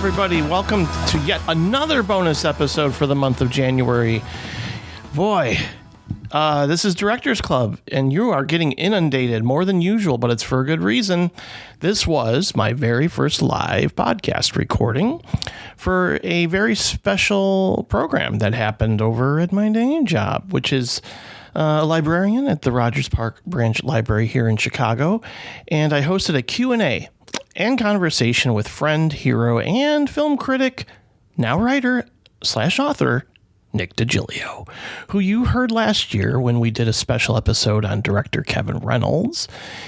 everybody. Welcome to yet another bonus episode for the month of January. Boy, this is Directors Club, and you are getting inundated more than usual, but it's for a good reason. This was my very first live podcast recording for a very special program that happened over at my day job, which is a librarian at the Rogers Park Branch Library here in Chicago, and I hosted a Q&A and conversation with friend, hero, and film critic, now writer/author, Nick Digilio, who you heard last year when we did a special episode on director Kevin Reynolds,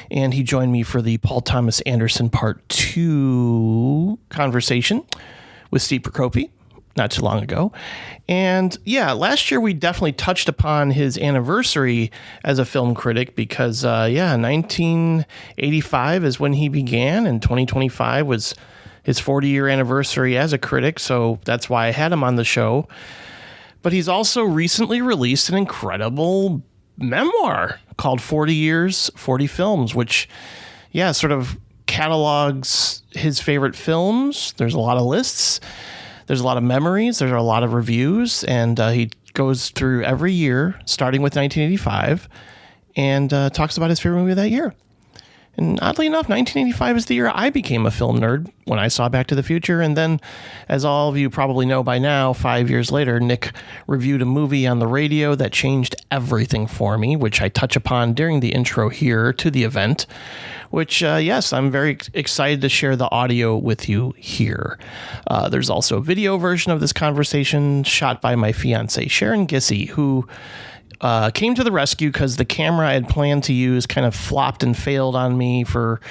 and he joined me for the Paul Thomas Anderson Part 2 conversation with Steve Prokopi not too long ago. And yeah, last year we definitely touched upon his anniversary as a film critic because, 1985 is when he began, and 2025 was his 40-year anniversary as a critic, so that's why I had him on the show. But he's also recently released an incredible memoir called 40 Years, 40 Films, which, sort of catalogs his favorite films. There's a lot of lists. There's a lot of memories. There's a lot of reviews. And he goes through every year, starting with 1985, and talks about his favorite movie of that year. And oddly enough, 1985 is the year I became a film nerd when I saw Back to the Future. And then, as all of you probably know by now, 5 years later, Nick reviewed a movie on the radio that changed everything for me, which I touch upon during the intro here to the event, which, I'm very excited to share the audio with you here. There's also a video version of this conversation shot by my fiancée, Sharon Gissy, who came to the rescue because the camera I had planned to use kind of flopped and failed on me for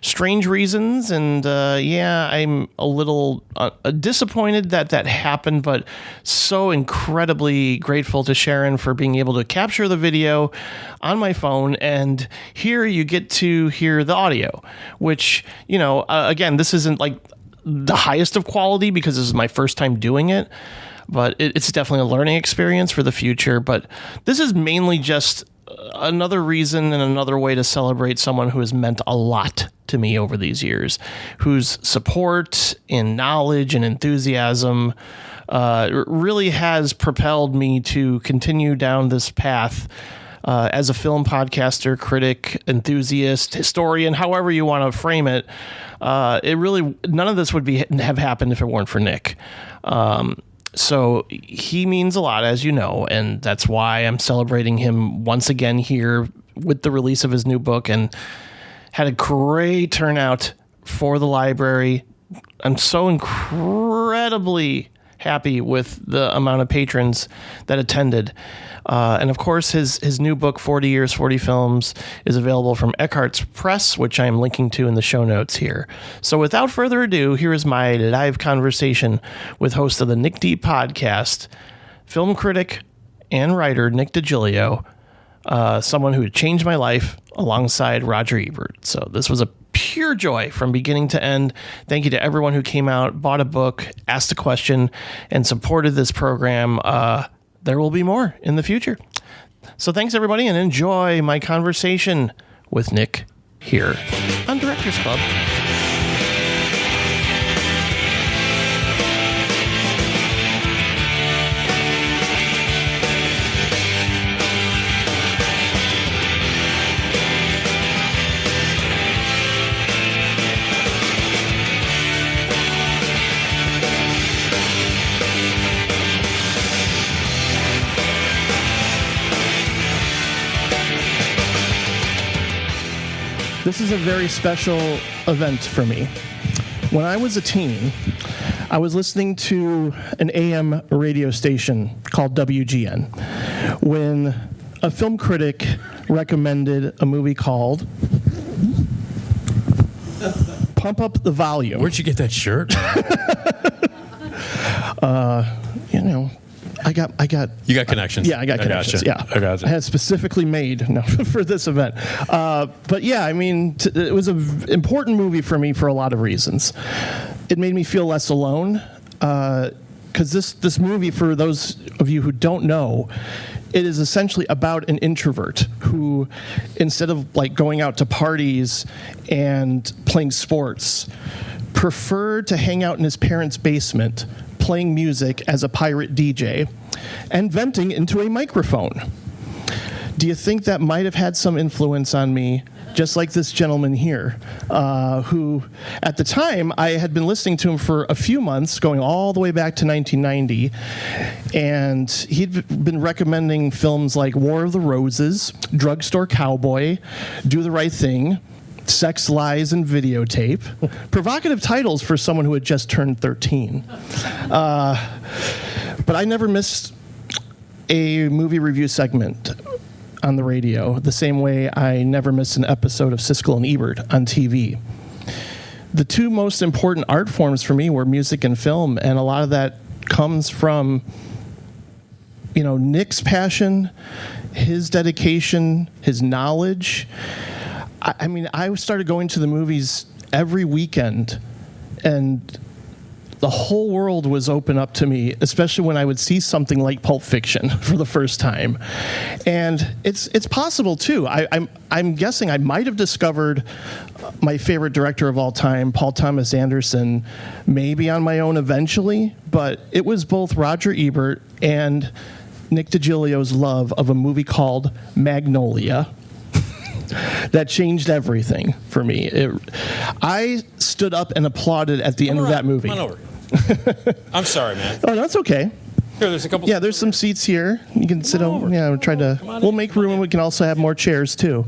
strange reasons. And I'm a little disappointed that happened, but so incredibly grateful to Sharon for being able to capture the video on my phone. And here you get to hear the audio, which, again, this isn't like the highest of quality because this is my first time doing it. But it's definitely a learning experience for the future. But this is mainly just another reason and another way to celebrate someone who has meant a lot to me over these years, whose support and knowledge and enthusiasm really has propelled me to continue down this path as a film podcaster, critic, enthusiast, historian, however you want to frame it. It really, none of this would have happened if it weren't for Nick. So he means a lot, as you know, and that's why I'm celebrating him once again here with the release of his new book, and had a great turnout for the library. I'm so incredibly happy with the amount of patrons that attended. And of course, his new book, 40 Years, 40 Films, is available from Eckhart's Press, which I'm linking to in the show notes here. So without further ado, here is my live conversation with host of the Nick D podcast, film critic and writer Nick Digilio, someone who changed my life alongside Roger Ebert. So this was a pure joy from beginning to end. Thank you to everyone who came out, bought a book, asked a question, and supported this program. There will be more in the future. So thanks, everybody, and enjoy my conversation with Nick here on Directors Club. This is a very special event for me. When I was a teen, I was listening to an AM radio station called WGN when a film critic recommended a movie called Pump Up the Volume. Where'd you get that shirt? I got. You got connections. Yeah, I got connections. Gotcha. Yeah, I gotcha. I had specifically made for this event. But yeah, I mean, it was an important movie for me for a lot of reasons. It made me feel less alone because this movie, for those of you who don't know, it is essentially about an introvert who, instead of like going out to parties and playing sports, preferred to hang out in his parents' basement playing music as a pirate DJ and venting into a microphone. Do you think that might have had some influence on me, just like this gentleman here, who at the time I had been listening to him for a few months, going all the way back to 1990, and he'd been recommending films like War of the Roses, Drugstore Cowboy, Do the Right Thing, Sex, Lies, and Videotape. Provocative titles for someone who had just turned 13. But I never missed a movie review segment on the radio, the same way I never missed an episode of Siskel and Ebert on TV. The two most important art forms for me were music and film, and a lot of that comes from, Nick's passion, his dedication, his knowledge. I started going to the movies every weekend, and the whole world was open up to me, especially when I would see something like Pulp Fiction for the first time. And it's possible, too. I'm guessing I might have discovered my favorite director of all time, Paul Thomas Anderson, maybe on my own eventually, but it was both Roger Ebert and Nick Digilio's love of a movie called Magnolia that changed everything for me. I stood up and applauded at the end of that movie. Come on over. I'm sorry, man. Oh, that's okay. Here, there's a couple. Yeah, there's some seats here. You can sit over. Yeah, we'll make room, and we can also have more chairs too.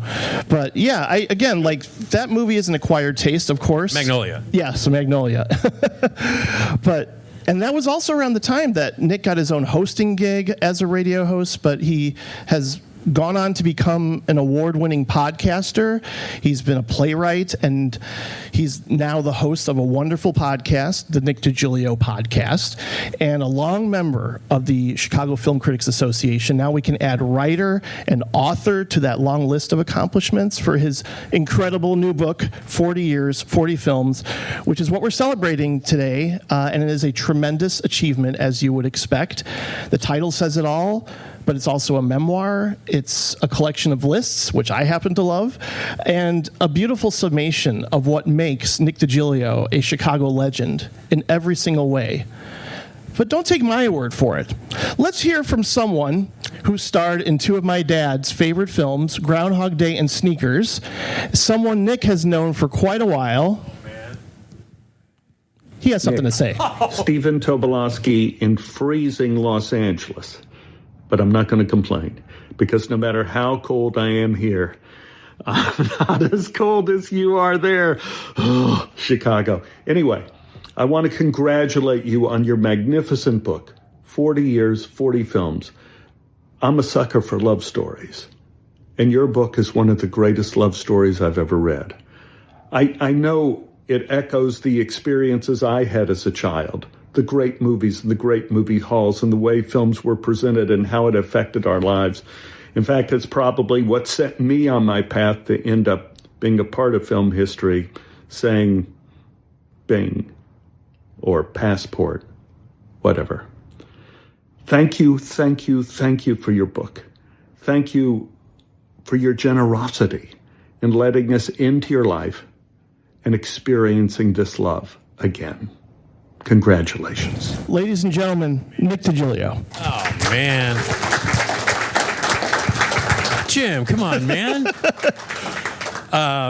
But yeah, that movie is an acquired taste, of course. Magnolia. Yes, Magnolia. And that was also around the time that Nick got his own hosting gig as a radio host, but he has gone on to become an award-winning podcaster. He's been a playwright, and he's now the host of a wonderful podcast, the Nick Digilio Podcast, and a long member of the Chicago Film Critics Association. Now we can add writer and author to that long list of accomplishments for his incredible new book, 40 Years, 40 Films, which is what we're celebrating today, and it is a tremendous achievement, as you would expect. The title says it all, but it's also a memoir. It's a collection of lists, which I happen to love, and a beautiful summation of what makes Nick Digilio a Chicago legend in every single way. But don't take my word for it. Let's hear from someone who starred in two of my dad's favorite films, Groundhog Day and Sneakers, someone Nick has known for quite a while. He has something to say. Stephen Tobolowsky in freezing Los Angeles. But I'm not going to complain, because no matter how cold I am here, I'm not as cold as you are there. Oh, Chicago. Anyway, I want to congratulate you on your magnificent book, 40 Years, 40 Films. I'm a sucker for love stories, and your book is one of the greatest love stories I've ever read. I know it echoes the experiences I had as a child, the great movies, the great movie halls, and the way films were presented and how it affected our lives. In fact, it's probably what set me on my path to end up being a part of film history, saying Bing or passport, whatever. Thank you, thank you, thank you for your book. Thank you for your generosity in letting us into your life and experiencing this love again. Congratulations. Ladies and gentlemen, Nick Digilio. Oh, man. Jim, come on, man.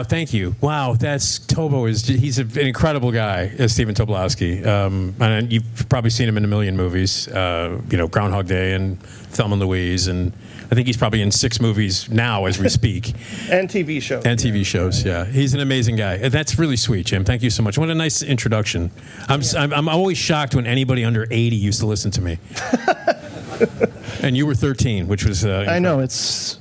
Thank you. Wow, he's an incredible guy, Stephen Tobolowsky. And you've probably seen him in a million movies, Groundhog Day and Thelma and Louise, and I think he's probably in 6 movies now as we speak. And TV shows. Yeah. He's an amazing guy. That's really sweet, Jim. Thank you so much. What a nice introduction. I'm always shocked when anybody under 80 used to listen to me. And you were 13, which was I know, it's...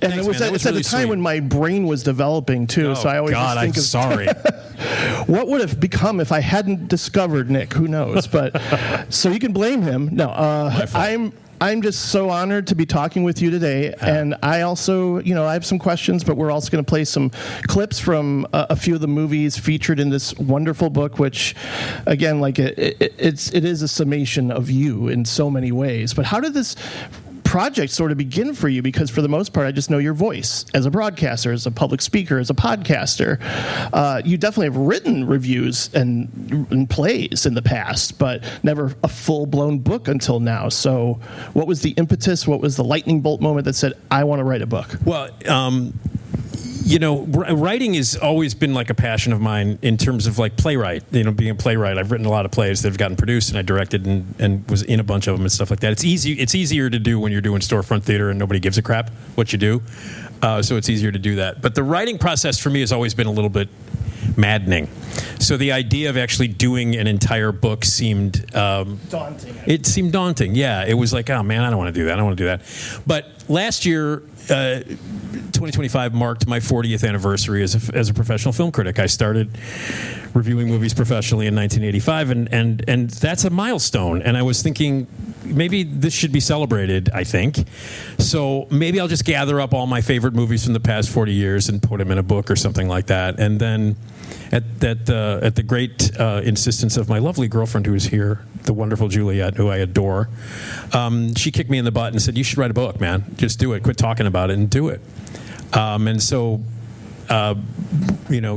And Thanks, it was man. at the time sweet. when my brain was developing, too. Oh, so I always God, think I'm sorry. What would have become if I hadn't discovered Nick? Who knows? But so you can blame him. No, I'm just so honored to be talking with you today. And I also, I have some questions, but we're also going to play some clips from a few of the movies featured in this wonderful book, which, again, it is a summation of you in so many ways. But how did this project sort of begin for you? Because for the most part, I just know your voice as a broadcaster, as a public speaker, as a podcaster. You definitely have written reviews and plays in the past, but never a full-blown book until now. So what was the impetus? What was the lightning bolt moment that said, I want to write a book? Well, writing has always been like a passion of mine in terms of like playwright, being a playwright. I've written a lot of plays that have gotten produced, and I directed and was in a bunch of them and stuff like that. It's easier to do when you're doing storefront theater and nobody gives a crap what you do. So it's easier to do that. But the writing process for me has always been a little bit maddening. So the idea of actually doing an entire book seemed daunting. It seemed daunting. Yeah, it was like, oh man, I don't want to do that. I don't want to do that. But last year, 2025 marked my 40th anniversary as a professional film critic. I started reviewing movies professionally in 1985, and that's a milestone. And I was thinking, maybe this should be celebrated, I think. So maybe I'll just gather up all my favorite movies from the past 40 years and put them in a book or something like that. And then at the great insistence of my lovely girlfriend who is here, the wonderful Juliet, who I adore, she kicked me in the butt and said, you should write a book, man. Just do it. Quit talking about it and do it. And so,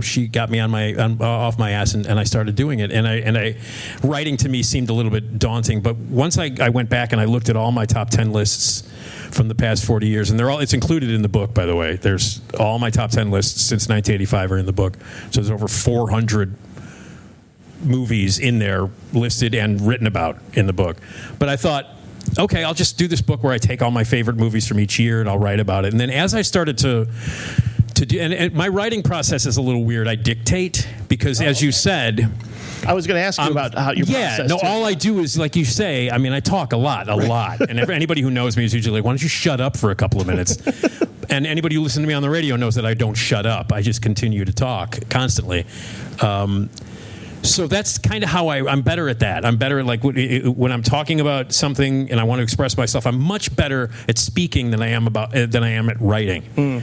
she got me off my ass, and I started doing it. And writing to me seemed a little bit daunting. But once I went back and I looked at all my top 10 lists from the past 40 years, and it's included in the book, by the way. There's all my top 10 lists since 1985 are in the book. So there's over 400 movies in there listed and written about in the book. But I thought, okay, I'll just do this book where I take all my favorite movies from each year and I'll write about it. And then as I started to do, and my writing process is a little weird. I dictate because, as you said, I was going to ask you about how you process. Yeah, no, all I do is, like you say, I talk a lot. And anybody who knows me is usually like, why don't you shut up for a couple of minutes? And anybody who listens to me on the radio knows that I don't shut up. I just continue to talk constantly. So that's kind of how I'm better at that. I'm better at, like, when I'm talking about something and I want to express myself, I'm much better at speaking than I am at writing.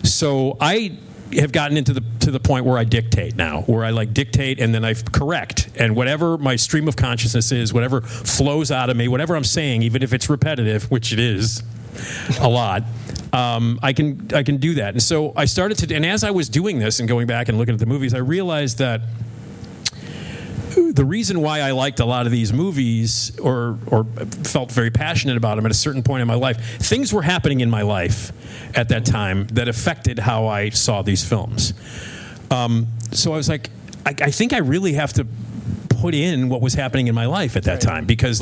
So I have gotten to the point where I dictate now, where I dictate and then I correct, and whatever my stream of consciousness is, whatever flows out of me, whatever I'm saying, even if it's repetitive, which it is a lot, I can do that. And so I started to, and as I was doing this and going back and looking at the movies, I realized that the reason why I liked a lot of these movies or felt very passionate about them at a certain point in my life, things were happening in my life at that time that affected how I saw these films. So I was like, I think I really have to put in what was happening in my life at that time, because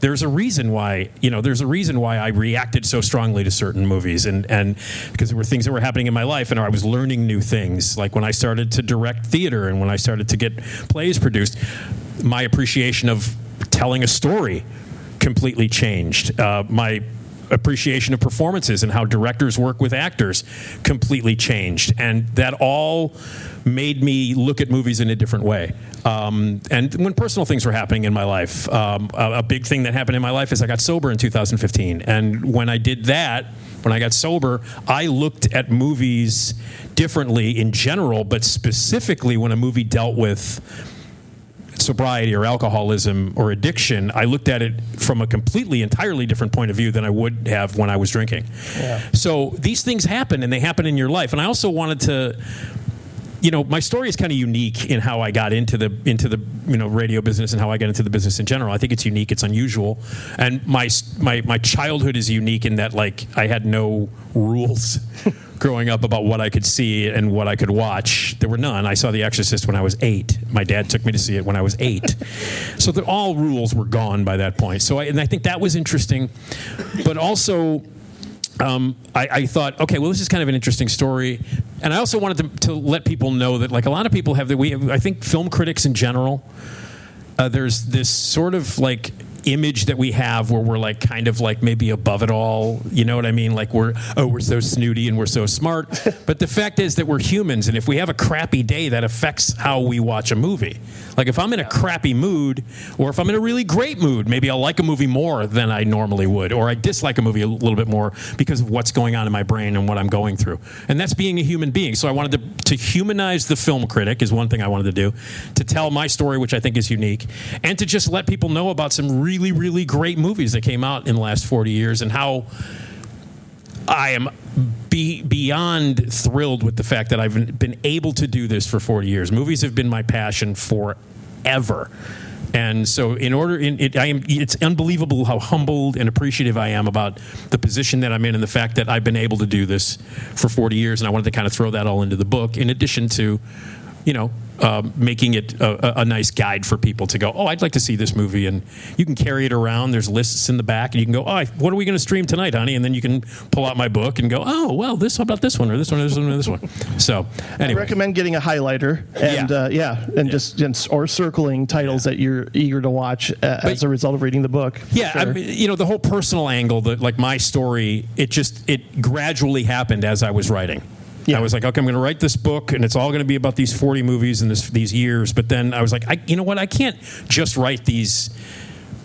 there's a reason why I reacted so strongly to certain movies, and because there were things that were happening in my life, and I was learning new things, like when I started to direct theater and when I started to get plays produced, my appreciation of telling a story completely changed. My appreciation of performances and how directors work with actors completely changed, and that all made me look at movies in a different way. And when personal things were happening in my life, a big thing that happened in my life is I got sober in 2015, and when I did that, when I got sober, I looked at movies differently in general, but specifically when a movie dealt with sobriety or alcoholism or addiction, I looked at it from a entirely different point of view than I would have when I was drinking. Yeah. So these things happen, and they happen in your life. And I also wanted to, my story is kind of unique in how I got into the radio business and how I got into the business in general. I think it's unique, it's unusual, and my childhood is unique in that I had no rules growing up about what I could see and what I could watch. There were none. I saw The Exorcist when I was 8. My dad took me to see it when I was 8. So all rules were gone by that point. So I think that was interesting. But also, I thought, okay, well, this is kind of an interesting story. And I also wanted to let people know that, a lot of people have, I think film critics in general, there's this sort of, image that we have where we're maybe above it all, you know what I mean? We're so snooty and we're so smart. But the fact is that we're humans, and if we have a crappy day, that affects how we watch a movie. If I'm in a crappy mood, or if I'm in a really great mood, maybe I'll like a movie more than I normally would, or I dislike a movie a little bit more because of what's going on in my brain and what I'm going through. And that's being a human being. So I wanted to humanize the film critic is one thing I wanted to do, to tell my story, which I think is unique, and to just let people know about some really, really great movies that came out in the last 40 years and how I am beyond thrilled with the fact that I've been able to do this for 40 years. Movies have been my passion forever. And so it's unbelievable how humbled and appreciative I am about the position that I'm in and the fact that I've been able to do this for 40 years. And I wanted to kind of throw that all into the book, in addition to, making it a nice guide for people to go, oh, I'd like to see this movie. And you can carry it around. There's lists in the back. And you can go, oh, what are we going to stream tonight, honey? And then you can pull out my book and go, oh, well, how about this one or this one or this one or this one. So anyway. I recommend getting a highlighter and just or circling titles that you're eager to watch as a result of reading the book. Yeah, sure. The whole personal angle, like my story, it gradually happened as I was writing. Yeah. I was like, okay, I'm going to write this book, and it's all going to be about these 40 movies and these years. But then I was like, you know what? I can't just write these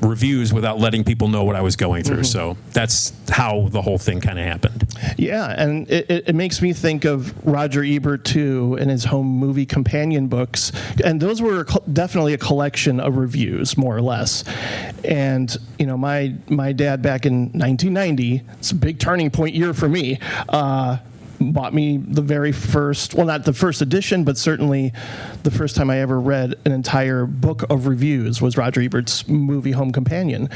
reviews without letting people know what I was going through. So that's how the whole thing kind of happened. Yeah, and it makes me think of Roger Ebert, too, and his home movie companion books. And those were definitely a collection of reviews, more or less. And, my dad back in 1990, it's a big turning point year for me, bought me the very first, well, not the first edition, but certainly the first time I ever read an entire book of reviews was Roger Ebert's movie Home Companion.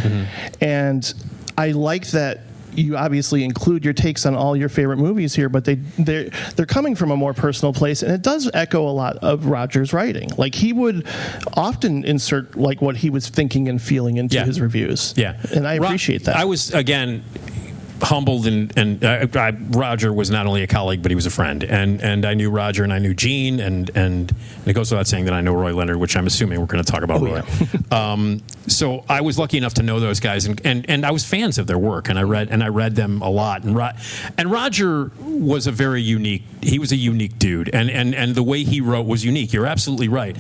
And I like that you obviously include your takes on all your favorite movies here, but they're coming from a more personal place, and it does echo a lot of Roger's writing. Like, he would often insert like what he was thinking and feeling into his reviews. Yeah, and I appreciate that. I was, again, humbled, and Roger was not only a colleague, but he was a friend, and I knew Roger and I knew Gene, and it goes without saying that I know Roy Leonard, which I'm assuming we're going to talk about Roy. Yeah. So I was lucky enough to know those guys, and I was fans of their work, and I read them a lot, and Roger was a unique dude, and the way he wrote was unique. You're absolutely right.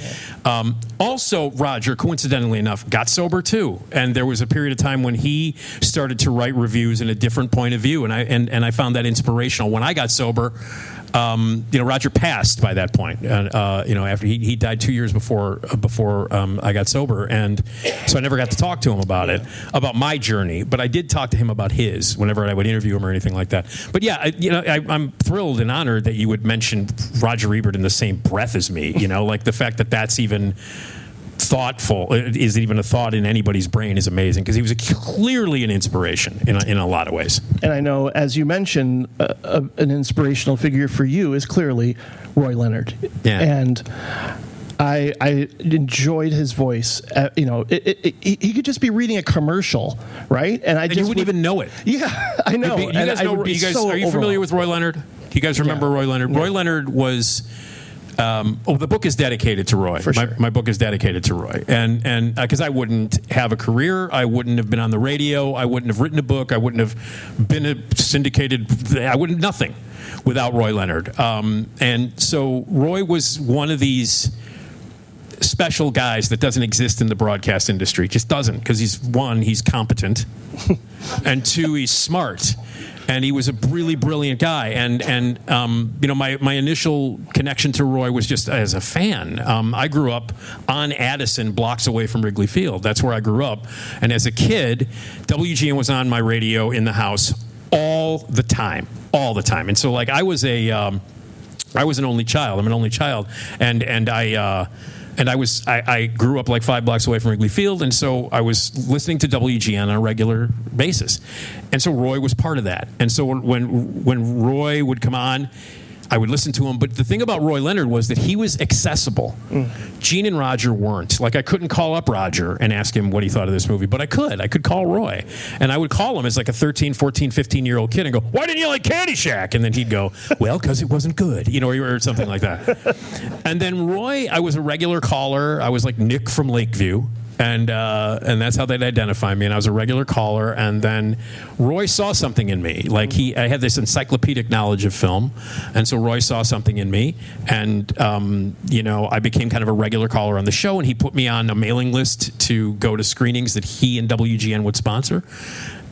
Also, Roger, coincidentally enough, got sober too, and there was a period of time when he started to write reviews in a different point of view, and I found that inspirational. When I got sober, Roger passed by that point, and after he died 2 years before I got sober, and so I never got to talk to him about my journey, but I did talk to him about his whenever I would interview him or anything like that. But yeah, I'm thrilled and honored that you would mention Roger Ebert in the same breath as me. Like the fact that that's even thoughtful, is even a thought in anybody's brain, is amazing, because he was clearly an inspiration in a lot of ways. And I know, as you mentioned, an inspirational figure for you is clearly Roy Leonard. Yeah. And I enjoyed his voice. He could just be reading a commercial, right? And you wouldn't even know it. Yeah, I know. Are you familiar with Roy Leonard? Do you guys remember Roy Leonard? Yeah. Roy Leonard was... the book is dedicated to Roy. For sure. My book is dedicated to Roy, and because I wouldn't have a career, I wouldn't have been on the radio, I wouldn't have written a book, I wouldn't have been syndicated, nothing without Roy Leonard. And so Roy was one of these special guys that doesn't exist in the broadcast industry. Just doesn't, because he's competent, and two, he's smart. And he was a really brilliant guy, and my initial connection to Roy was just as a fan. I grew up on Addison, blocks away from Wrigley Field. That's where I grew up. And as a kid, WGN was on my radio in the house all the time. And so, like, I was an only child. I'm an only child, and I grew up like 5 blocks away from Wrigley Field, and so I was listening to WGN on a regular basis. And so Roy was part of that. And so when Roy would come on, I would listen to him. But the thing about Roy Leonard was that he was accessible. Gene and Roger weren't. Like, I couldn't call up Roger and ask him what he thought of this movie, but I could call Roy. And I would call him as like a 13, 14, 15-year-old kid and go, why didn't you like Caddyshack? And then he'd go, well, because it wasn't good, or something like that. And then Roy, I was a regular caller. I was like Nick from Lakeview. And that's how they'd identify me. And I was a regular caller. And then Roy saw something in me. Like, I had this encyclopedic knowledge of film. And so Roy saw something in me. And, I became kind of a regular caller on the show. And he put me on a mailing list to go to screenings that he and WGN would sponsor.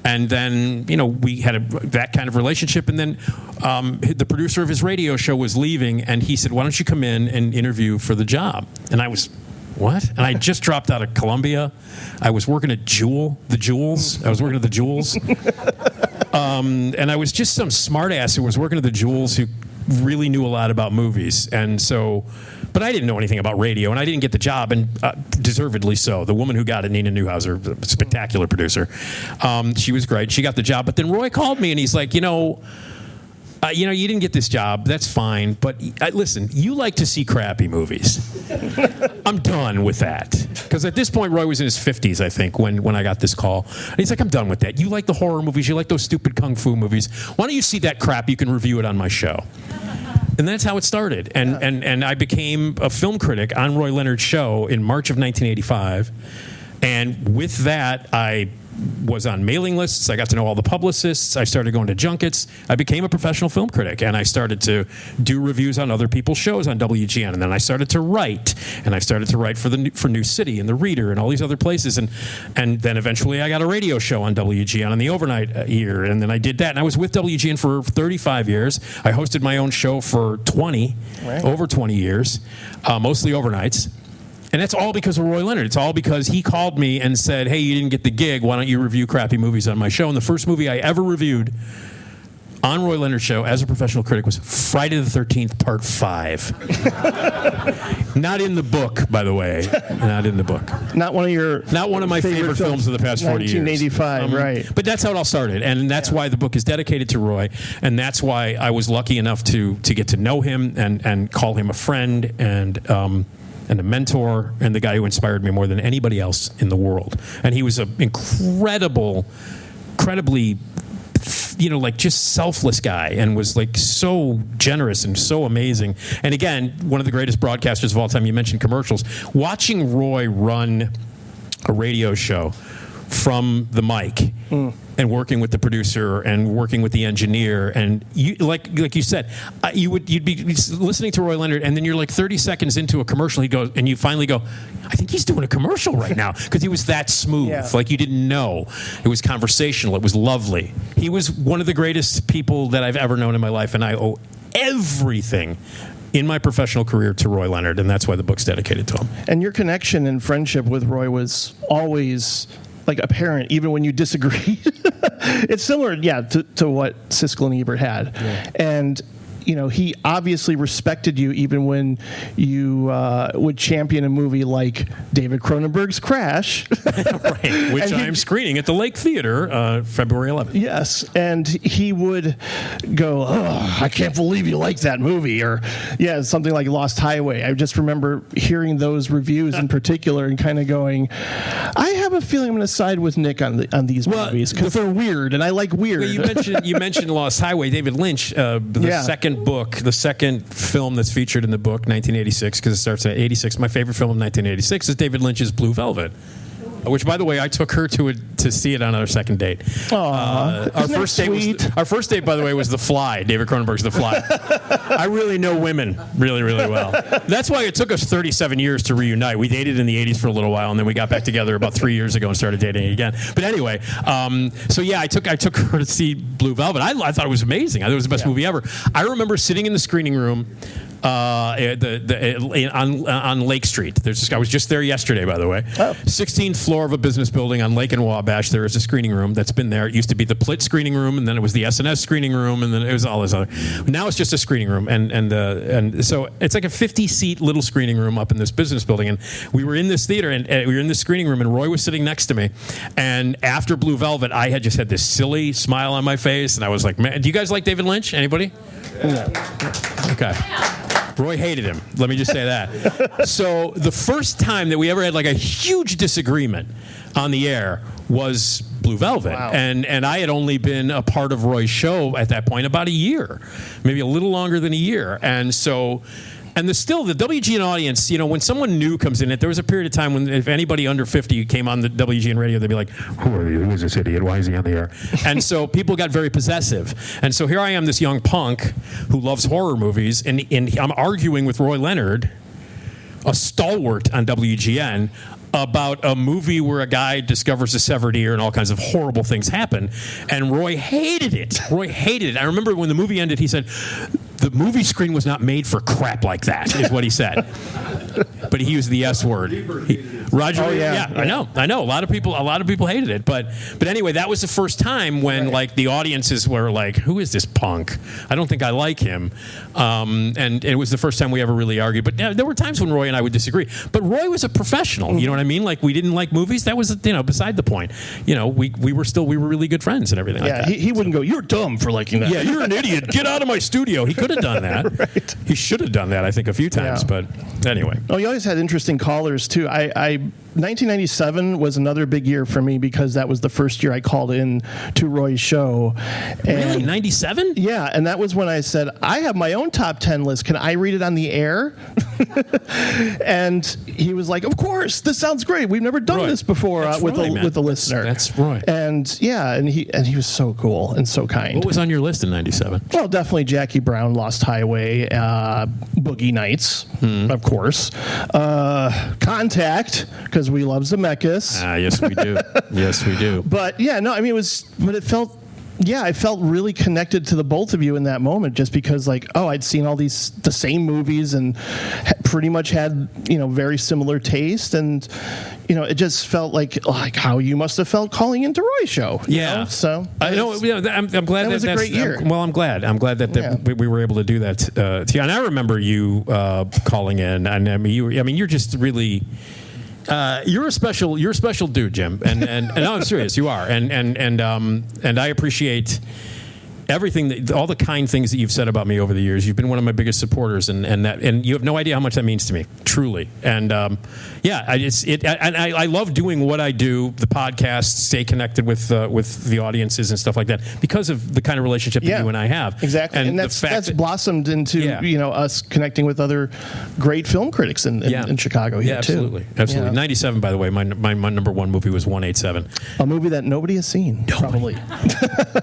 And then, we had that kind of relationship. And then the producer of his radio show was leaving, and he said, why don't you come in and interview for the job? And I was, what? And I just dropped out of Columbia. I was working at the Jewels. I was working at the Jewels. And I was just some smartass who was working at the Jewels who really knew a lot about movies. And so... But I didn't know anything about radio, and I didn't get the job, and deservedly so. The woman who got it, Nina Newhouser, a spectacular producer, she was great. She got the job. But then Roy called me, and he's like, you didn't get this job. That's fine. But listen, you like to see crappy movies. I'm done with that. Because at this point, Roy was in his 50s, I think, when I got this call. And he's like, I'm done with that. You like the horror movies. You like those stupid kung fu movies. Why don't you see that crap? You can review it on my show. And that's how it started. And I became a film critic on Roy Leonard's show in March of 1985. And with that, I was on mailing lists. I got to know all the publicists. I started going to junkets. I became a professional film critic, and I started to do reviews on other people's shows on WGN. And then I started to write, and I started to write for New City and The Reader and all these other places. And then eventually I got a radio show on WGN on the overnight year, and then I did that. And I was with WGN for 35 years. I hosted my own show for over 20 years, mostly overnights. And that's all because of Roy Leonard. It's all because he called me and said, hey, you didn't get the gig. Why don't you review crappy movies on my show? And the first movie I ever reviewed on Roy Leonard's show as a professional critic was Friday the 13th, Part 5. Not in the book, by the way. Not in the book. Not one of my favorite films of the past 40 years. 1985, right. But that's how it all started. And that's why the book is dedicated to Roy. And that's why I was lucky enough to get to know him and call him a friend and a mentor, and the guy who inspired me more than anybody else in the world. And he was an incredibly, just selfless guy, and was so generous and so amazing. And again, one of the greatest broadcasters of all time. You mentioned commercials. Watching Roy run a radio show from the mic and working with the producer and working with the engineer, and you, like you said, you'd be listening to Roy Leonard, and then you're 30 seconds into a commercial, he goes, and you finally go, I think he's doing a commercial right now, because he was that smooth. Yeah. You didn't know. It was conversational. It was lovely. He was one of the greatest people that I've ever known in my life, and I owe everything in my professional career to Roy Leonard, and that's why the book's dedicated to him. And your connection and friendship with Roy was always apparent, even when you disagreed. It's similar, to what Siskel and Ebert had. Yeah. And he obviously respected you even when you would champion a movie like David Cronenberg's Crash. Right, which I'm screening at the Lake Theater February 11th. Yes, and he would go, oh, I can't believe you like that movie, or something like Lost Highway. I just remember hearing those reviews in particular and kind of going, I have a feeling I'm going to side with Nick on these movies, because they're weird, and I like weird. Well, you mentioned Lost Highway. David Lynch, the second film that's featured in the book, 1986, because it starts at 86. My favorite film of 1986 is David Lynch's Blue Velvet, which, by the way, I took her to see it on our second date. Our first date, by the way, was The Fly. David Cronenberg's The Fly. I really know women really, really well. That's why it took us 37 years to reunite. We dated in the 80s for a little while, and then we got back together about 3 years ago and started dating again. But anyway, I took her to see Blue Velvet. I thought it was amazing. I thought it was the best movie ever. I remember sitting in the screening room on Lake Street. I was just there yesterday, by the way. 16th floor of a business building on Lake and Wabash. There is a screening room that's been there. It used to be the Plitt screening room, and then it was the SNS screening room, and then it was all this other. Now it's just a screening room, and so it's like a 50-seat little screening room up in this business building. And we were in this theater, and we were in this screening room, and Roy was sitting next to me. And after Blue Velvet, I had just had this silly smile on my face, and I was like, "Man, do you guys like David Lynch? Anybody?" Okay. Roy hated him. Let me just say that. So the first time that we ever had a huge disagreement on the air was Blue Velvet. Wow. And I had only been a part of Roy's show at that point about a year, maybe a little longer than a year. And so... And the WGN audience, when someone new comes in, there was a period of time when if anybody under 50 came on the WGN radio, they'd be like, who are you? Who is this idiot? Why is he on the air? And so people got very possessive. And so here I am, this young punk who loves horror movies, and I'm arguing with Roy Leonard, a stalwart on WGN, about a movie where a guy discovers a severed ear and all kinds of horrible things happen. And Roy hated it. I remember when the movie ended, he said, the movie screen was not made for crap like that, is what he said. But he used the S word. Roger. Oh, yeah. I know. A lot of people hated it. But anyway, that was the first time when like the audiences were like, "Who is this punk? I don't think I like him." And it was the first time we ever really argued. But there were times when Roy and I would disagree. But Roy was a professional. You know what I mean? Like we didn't like movies. That was beside the point. We were really good friends and everything. Yeah, like that. he wouldn't go, "You're dumb for liking that." Yeah, you're an idiot. Get out of my studio. He could have done that. Right. He should have done that, I think, a few times. Yeah. But anyway. Oh, you always had interesting callers, too. 1997 was another big year for me because that was the first year I called in to Roy's show. And Really? 97? yeah, and that was when I said, I have my own top 10 list. Can I read it on the air? And he was like, of course, this sounds great. We've never done Roy. this before with a listener. That's Roy. And yeah, and he was so cool and so kind. What was on your list in 97? Well, definitely Jackie Brown, Lost Highway, Boogie Nights, of course. Contact, because we love Zemeckis. Yes, we do. Yes, we do. But yeah, no, I mean, I felt really connected to the both of you in that moment, just because I'd seen all the same movies and pretty much had, very similar taste. And, it just felt like how you must have felt calling into Roy's show. Yeah. So I know. I'm glad that was a great year. I'm glad. I'm glad that we were able to do that to you. And I remember you calling in, and you're just really. You're a special dude, Jim, and no, I'm serious. You are, and I appreciate everything, all the kind things that you've said about me over the years. You've been one of my biggest supporters, and you have no idea how much that means to me, truly. And I love doing what I do, the podcast, stay connected with the audiences and stuff like that, because of the kind of relationship that you and I have. Exactly, and that's blossomed into us connecting with other great film critics in Chicago here too. Absolutely. 97, by the way, my number one movie was 187. A movie that nobody has seen. Probably.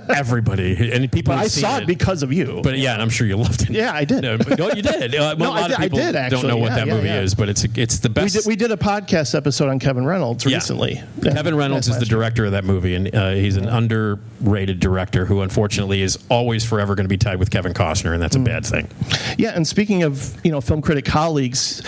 Everybody. And people. But I saw it because of you. But yeah, and I'm sure you loved it. Yeah, I did. No, you did. A lot of people don't know what that movie is, but it's the best. We did a podcast episode on Kevin Reynolds recently. Kevin Reynolds is the director of that movie, and he's an underrated director who, unfortunately, is always forever going to be tied with Kevin Costner, and that's a bad thing. Yeah, and speaking of film critic colleagues.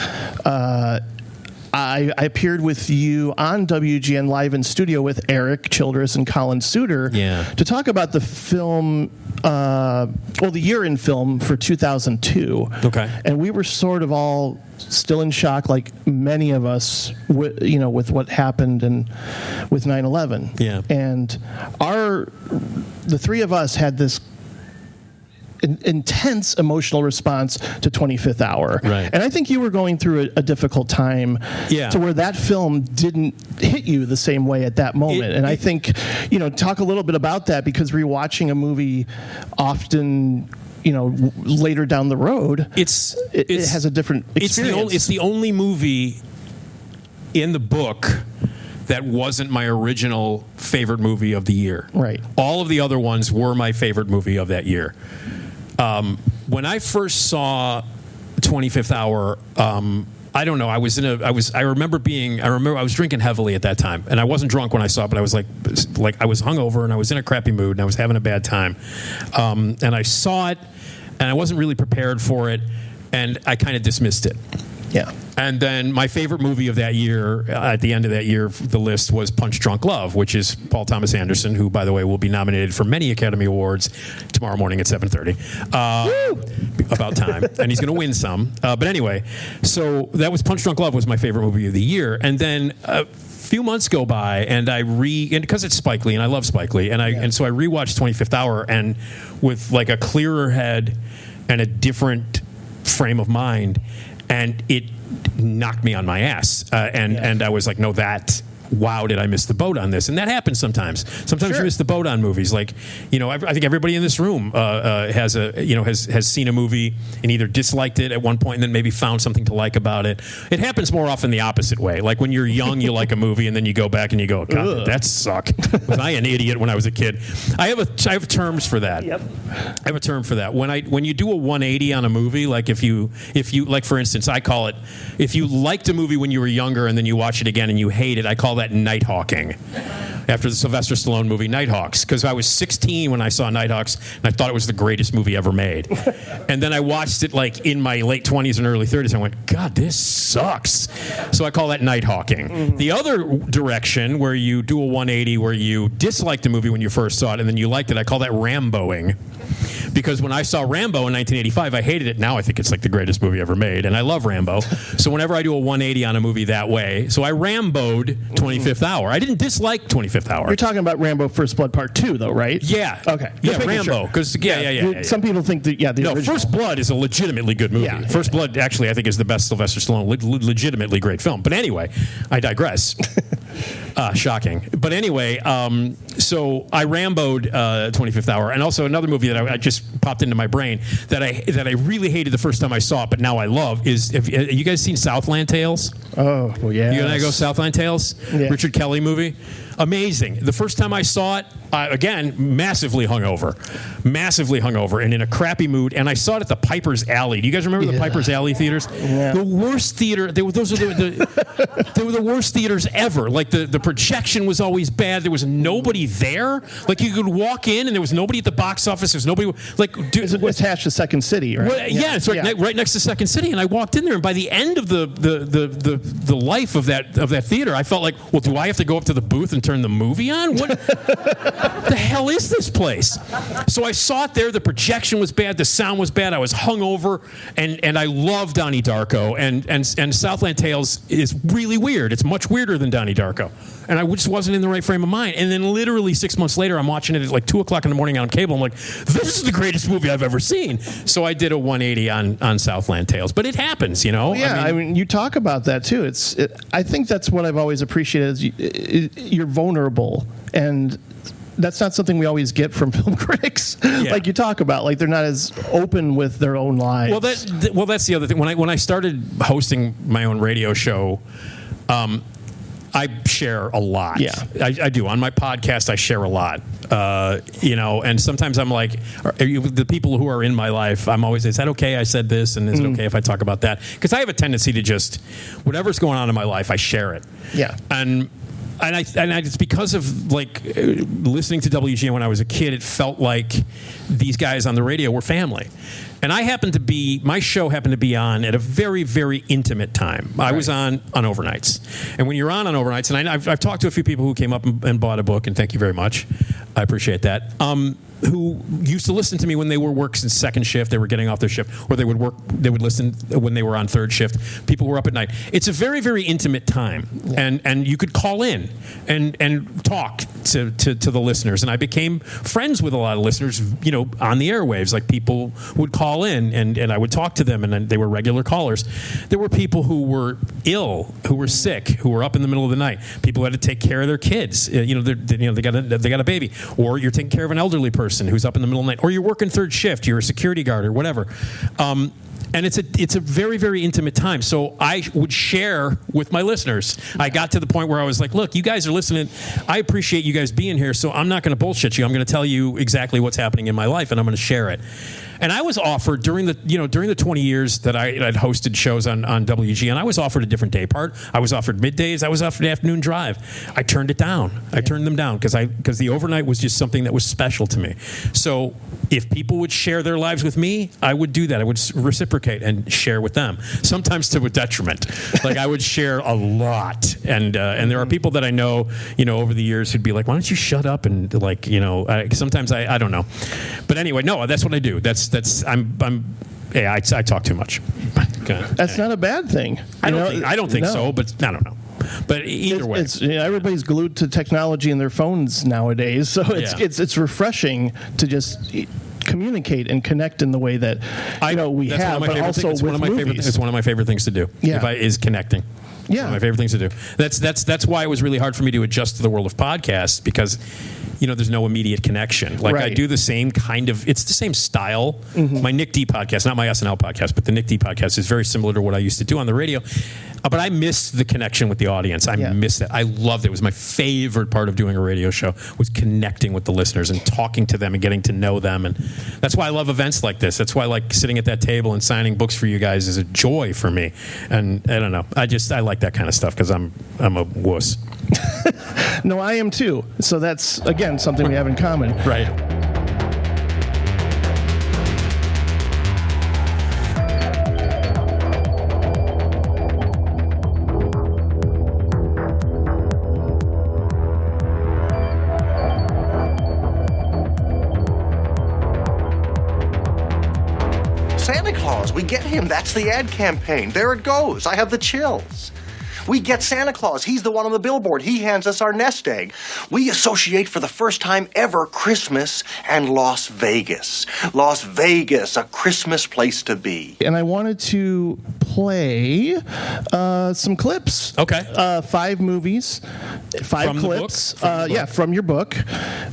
I appeared with you on WGN Live in studio with Eric Childress and Colin Suter to talk about the film, the year in film for 2002. Okay. And we were sort of all still in shock, like many of us, with what happened and with 9/11. Yeah. And the three of us had this intense emotional response to 25th Hour. Right. And I think you were going through a difficult time to where that film didn't hit you the same way at that moment. I think, talk a little bit about that, because rewatching a movie often, later down the road, it has a different experience. It's the only movie in the book that wasn't my original favorite movie of the year. Right. All of the other ones were my favorite movie of that year. When I first saw 25th Hour, I don't know. I was drinking heavily at that time, and I wasn't drunk when I saw it, but I was like I was hungover and I was in a crappy mood and I was having a bad time. And I saw it, and I wasn't really prepared for it, and I kind of dismissed it. Yeah. And then my favorite movie of that year, at the end of that year, the list was Punch Drunk Love, which is Paul Thomas Anderson, who, by the way, will be nominated for many Academy Awards tomorrow morning at 7:30. About time. And he's going to win some. But anyway, so that was Punch Drunk Love was my favorite movie of the year. And then a few months go by, and and because it's Spike Lee, and I love Spike Lee, and so I rewatched 25th Hour, and with like a clearer head and a different frame of mind, and it knocked me on my ass. And I was like, no, that wow, did I miss the boat on this? And that happens sometimes. Sometimes you miss the boat on movies. Like, I think everybody in this room has seen a movie and either disliked it at one point and then maybe found something to like about it. It happens more often the opposite way. Like when you're young, you like a movie and then you go back and you go, God, did that suck? Was I an idiot when I was a kid? I have terms for that. Yep. I have a term for that. When you do a 180 on a movie, like if you like, for instance, I call it, if you liked a movie when you were younger and then you watch it again and you hate it, I call that night hawking. After the Sylvester Stallone movie Nighthawks, because I was 16 when I saw Nighthawks and I thought it was the greatest movie ever made. And then I watched it like in my late 20s and early 30s and I went, God, this sucks. So I call that night hawking. Mm-hmm. The other direction where you do a 180 where you disliked the movie when you first saw it and then you liked it, I call that Ramboing. Because when I saw Rambo in 1985, I hated it. Now I think it's like the greatest movie ever made, and I love Rambo. So whenever I do a 180 on a movie that way, so I Ramboed 25th Hour. I didn't dislike 25th Hour. You're talking about Rambo First Blood Part 2, though, right? Yeah. Okay. Yeah, Rambo. Because Some people think that, the original. First Blood is a legitimately good movie. Yeah. First Blood, actually, I think is the best Sylvester Stallone, legitimately great film. But anyway, I digress. Shocking. But anyway, so I Ramboed 25th Hour, and also another movie that I just popped into my brain that I really hated the first time I saw it, but now I love is, have you guys seen Southland Tales? Oh, well, yeah. You gonna go Southland Tales? Yeah. Richard Kelly movie? Amazing. The first time I saw it, again, massively hungover and in a crappy mood. And I saw it at the Piper's Alley. Do you guys remember the Piper's Alley theaters? Yeah. The worst theater. They were the worst theaters ever. Like the projection was always bad. There was nobody there. Like you could walk in and there was nobody at the box office. There's nobody. Like, it's attached to Second City, right? Well, yeah, it's right next to Second City. And I walked in there, and by the end of the life of that theater, I felt like, well, do I have to go up to the booth and turn the movie on? What the hell is this place? So I saw it there. The projection was bad. The sound was bad. I was hungover, and I love Donnie Darko. And Southland Tales is really weird. It's much weirder than Donnie Darko. And I just wasn't in the right frame of mind. And then literally 6 months later, I'm watching it at like 2 o'clock in the morning on cable. I'm like, this is the greatest movie I've ever seen. So I did a 180 on Southland Tales. But it happens, you know? Yeah, I mean you talk about that too. I think that's what I've always appreciated is you're vulnerable. And that's not something we always get from film critics. Yeah. Like you talk about, like they're not as open with their own lives. Well, that's the other thing. When I started hosting my own radio show, I share a lot. Yeah, I do. On my podcast, I share a lot. And sometimes I'm like, the people who are in my life, I'm always, is that okay I said this? And is it okay if I talk about that? Because I have a tendency to just, whatever's going on in my life, I share it. Yeah. And it's because of like listening to WGN when I was a kid, it felt like these guys on the radio were family. And my show happened to be on at a very, very intimate time. I was on overnights. And when you're on overnights, and I've talked to a few people who came up and bought a book, and thank you very much. I appreciate that. Who used to listen to me when they were working second shift, they were getting off their shift, or they would listen when they were on third shift. People were up at night. It's a very, very intimate time, and you could call in and talk to the listeners. And I became friends with a lot of listeners, on the airwaves. Like people would call in, and I would talk to them, and then they were regular callers. There were people who were ill, who were sick, who were up in the middle of the night. People who had to take care of their kids. They got a baby, or you're taking care of an elderly person who's up in the middle of the night, or you're working third shift, you're a security guard or whatever. And it's a very, very intimate time. So I would share with my listeners. I got to the point where I was like, look, you guys are listening. I appreciate you guys being here, so I'm not going to bullshit you. I'm going to tell you exactly what's happening in my life, and I'm going to share it. And I was offered during the 20 years that I'd hosted shows on WGN, I was offered a different day part. I was offered middays. I was offered afternoon drive. I turned it down. I turned them down because the overnight was just something that was special to me. So if people would share their lives with me, I would do that. I would reciprocate and share with them. Sometimes to a detriment. Like I would share a lot, and there are people that I know, over the years who'd be like, "Why don't you shut up?" And like, sometimes I don't know. But anyway, no, that's what I do. I talk too much. That's not a bad thing. I don't think so, but I don't know. But either way, everybody's glued to technology in their phones nowadays, so it's refreshing to just communicate and connect in the way that we have. But also with movies. It's one of my favorite things to do. Yeah. Is connecting. It's one of my favorite things to do. That's why it was really hard for me to adjust to the world of podcasts, because there's no immediate connection. Like I do the same kind of, it's the same style. My Nick D podcast, not my SNL podcast, but the Nick D podcast is very similar to what I used to do on the radio. But I missed the connection with the audience. I missed it. I loved it. It was my favorite part of doing a radio show, was connecting with the listeners and talking to them and getting to know them. And that's why I love events like this. That's why I like sitting at that table and signing books for you guys is a joy for me. And I don't know. I like that kind of stuff because I'm a wuss. No, I am too. So that's, again, something we have in common. Right. Santa Claus, we get him. That's the ad campaign. There it goes. I have the chills. We get Santa Claus. He's the one on the billboard. He hands us our nest egg. We associate for the first time ever Christmas and Las Vegas. Las Vegas, a Christmas place to be. And I wanted to play some clips. Okay. 5 movies, 5 From clips. the book? From your book.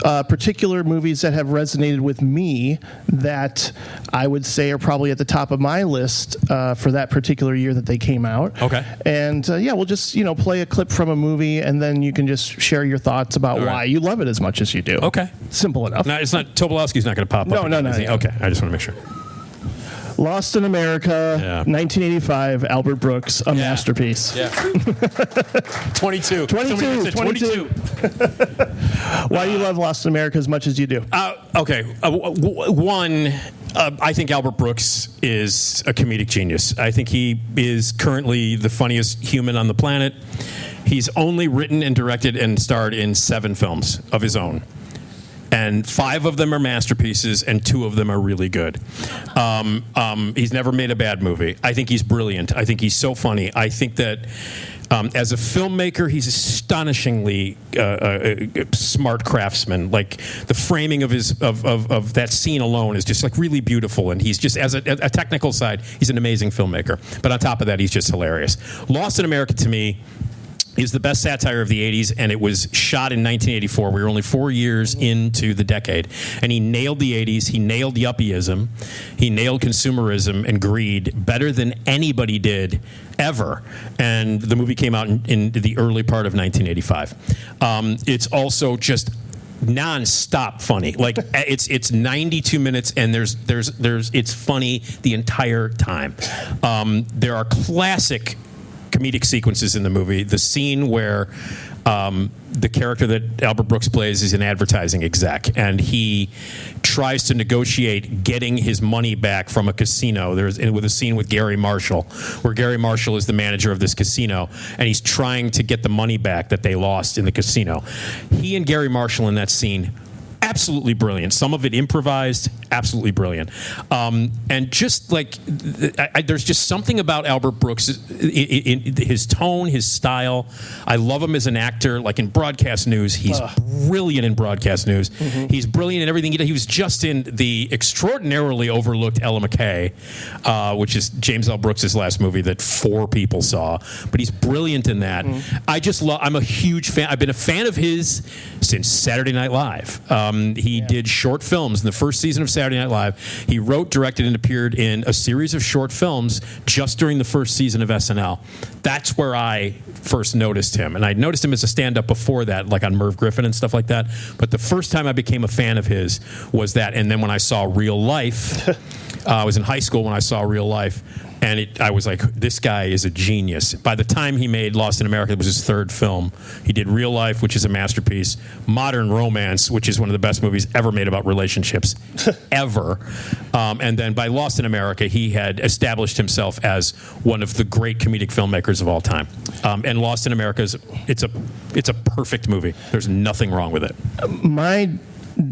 Particular movies that have resonated with me that I would say are probably at the top of my list for that particular year that they came out. Okay. And we'll just play a clip from a movie, and then you can just share your thoughts about why you love it as much as you do. Okay. Simple enough. No, it's not. Tobolowsky's not going to pop up. No. Okay, I just want to make sure. Lost in America, 1985, Albert Brooks, a masterpiece. Yeah. 22. 22. Why do you love Lost in America as much as you do? Okay. One, I think Albert Brooks is a comedic genius. I think he is currently the funniest human on the planet. He's only written and directed and starred in 7 films of his own. And 5 of them are masterpieces, and 2 of them are really good. He's never made a bad movie. I think he's brilliant. I think he's so funny. I think that as a filmmaker, he's astonishingly smart craftsman. Like the framing of his of that scene alone is just like really beautiful. And he's just, as a technical side, he's an amazing filmmaker. But on top of that, he's just hilarious. Lost in America, to me, is the best satire of the 80s, and it was shot in 1984. We were only 4 years into the decade. And he nailed the 80s. He nailed yuppieism. He nailed consumerism and greed better than anybody did ever. And the movie came out in the early part of 1985. It's also just non-stop funny. Like it's 92 minutes, and there's it's funny the entire time. There are classic comedic sequences in the movie. The scene where the character that Albert Brooks plays is an advertising exec, and he tries to negotiate getting his money back from a casino. With a scene with Gary Marshall, where Gary Marshall is the manager of this casino, and he's trying to get the money back that they lost in the casino. He and Gary Marshall in that scene, absolutely brilliant. Some of it improvised, absolutely brilliant. And just like, there's just something about Albert Brooks, in his tone, his style. I love him as an actor. Like in broadcast news, he's brilliant in broadcast news. Mm-hmm. He's brilliant in everything he does. He was just in the extraordinarily overlooked Ella McKay, which is James L. Brooks' last movie that 4 people saw. But he's brilliant in that. Mm-hmm. I'm a huge fan. I've been a fan of his since Saturday Night Live. He did short films in the first season of Saturday Night Live. He wrote, directed, and appeared in a series of short films just during the first season of SNL. That's where I first noticed him. And I'd noticed him as a stand-up before that, like on Merv Griffin and stuff like that. But the first time I became a fan of his was that. And then when I saw Real Life, I was in high school when I saw Real Life. And I was like, this guy is a genius. By the time he made Lost in America, it was his 3rd film. He did Real Life, which is a masterpiece. Modern Romance, which is one of the best movies ever made about relationships, ever. And then by Lost in America, he had established himself as one of the great comedic filmmakers of all time. And Lost in America, it's a perfect movie. There's nothing wrong with it. My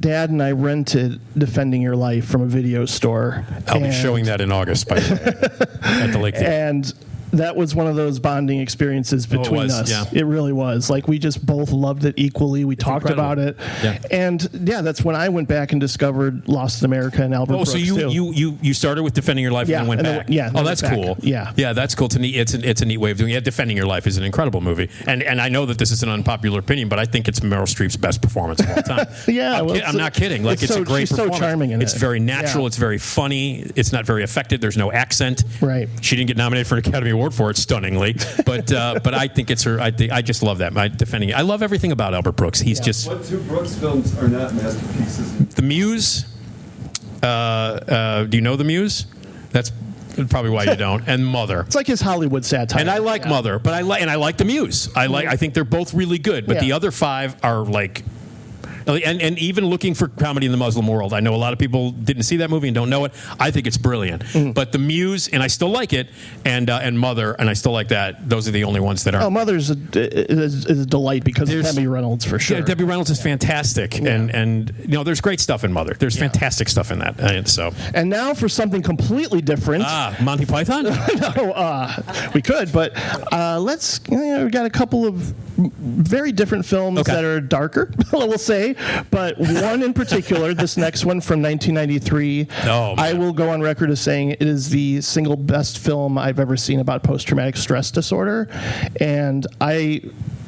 dad and I rented Defending Your Life from a video store. I'll be showing that in August, by the way, at the Lake Theater. And that was one of those bonding experiences between us. Yeah. It really was. Like, we just both loved it equally. We talked about it. Yeah. And yeah, that's when I went back and discovered Lost in America and Albert Brooks. So you started with Defending Your Life and then went back. Oh, that's cool. Yeah. Yeah, that's cool. It's a neat way of doing it. Defending Your Life is an incredible movie. And I know that this is an unpopular opinion, but I think it's Meryl Streep's best performance of all time. Yeah. I'm not kidding. Like, it's a great performance. So charming in it. It's very natural. Yeah. It's very funny. It's not very affected. There's no accent. Right. She didn't get nominated for an Academy Award for it, stunningly. But I think it's her. I just love that. Defending. I love everything about Albert Brooks. He's just. What two Brooks films are not masterpieces? The Muse. Do you know The Muse? That's probably why you don't. And Mother. It's like his Hollywood satire. And I like Mother, but I like The Muse. I think they're both really good. But the other five are like. And even looking for comedy in the Muslim world, I know a lot of people didn't see that movie and don't know it. I think it's brilliant. But The Muse, and I still like it, and Mother, and I still like that. Those are the only ones that are. Oh, Mother's is a delight because of Debbie Reynolds, for sure. Yeah, Debbie Reynolds is fantastic, and there's great stuff in Mother. There's fantastic stuff in that. And now for something completely different. Monty Python? No, we could, but let's. We got a couple of very different films that are darker, we'll say. But one in particular, this next one from 1993, I will go on record as saying it is the single best film I've ever seen about post-traumatic stress disorder. And I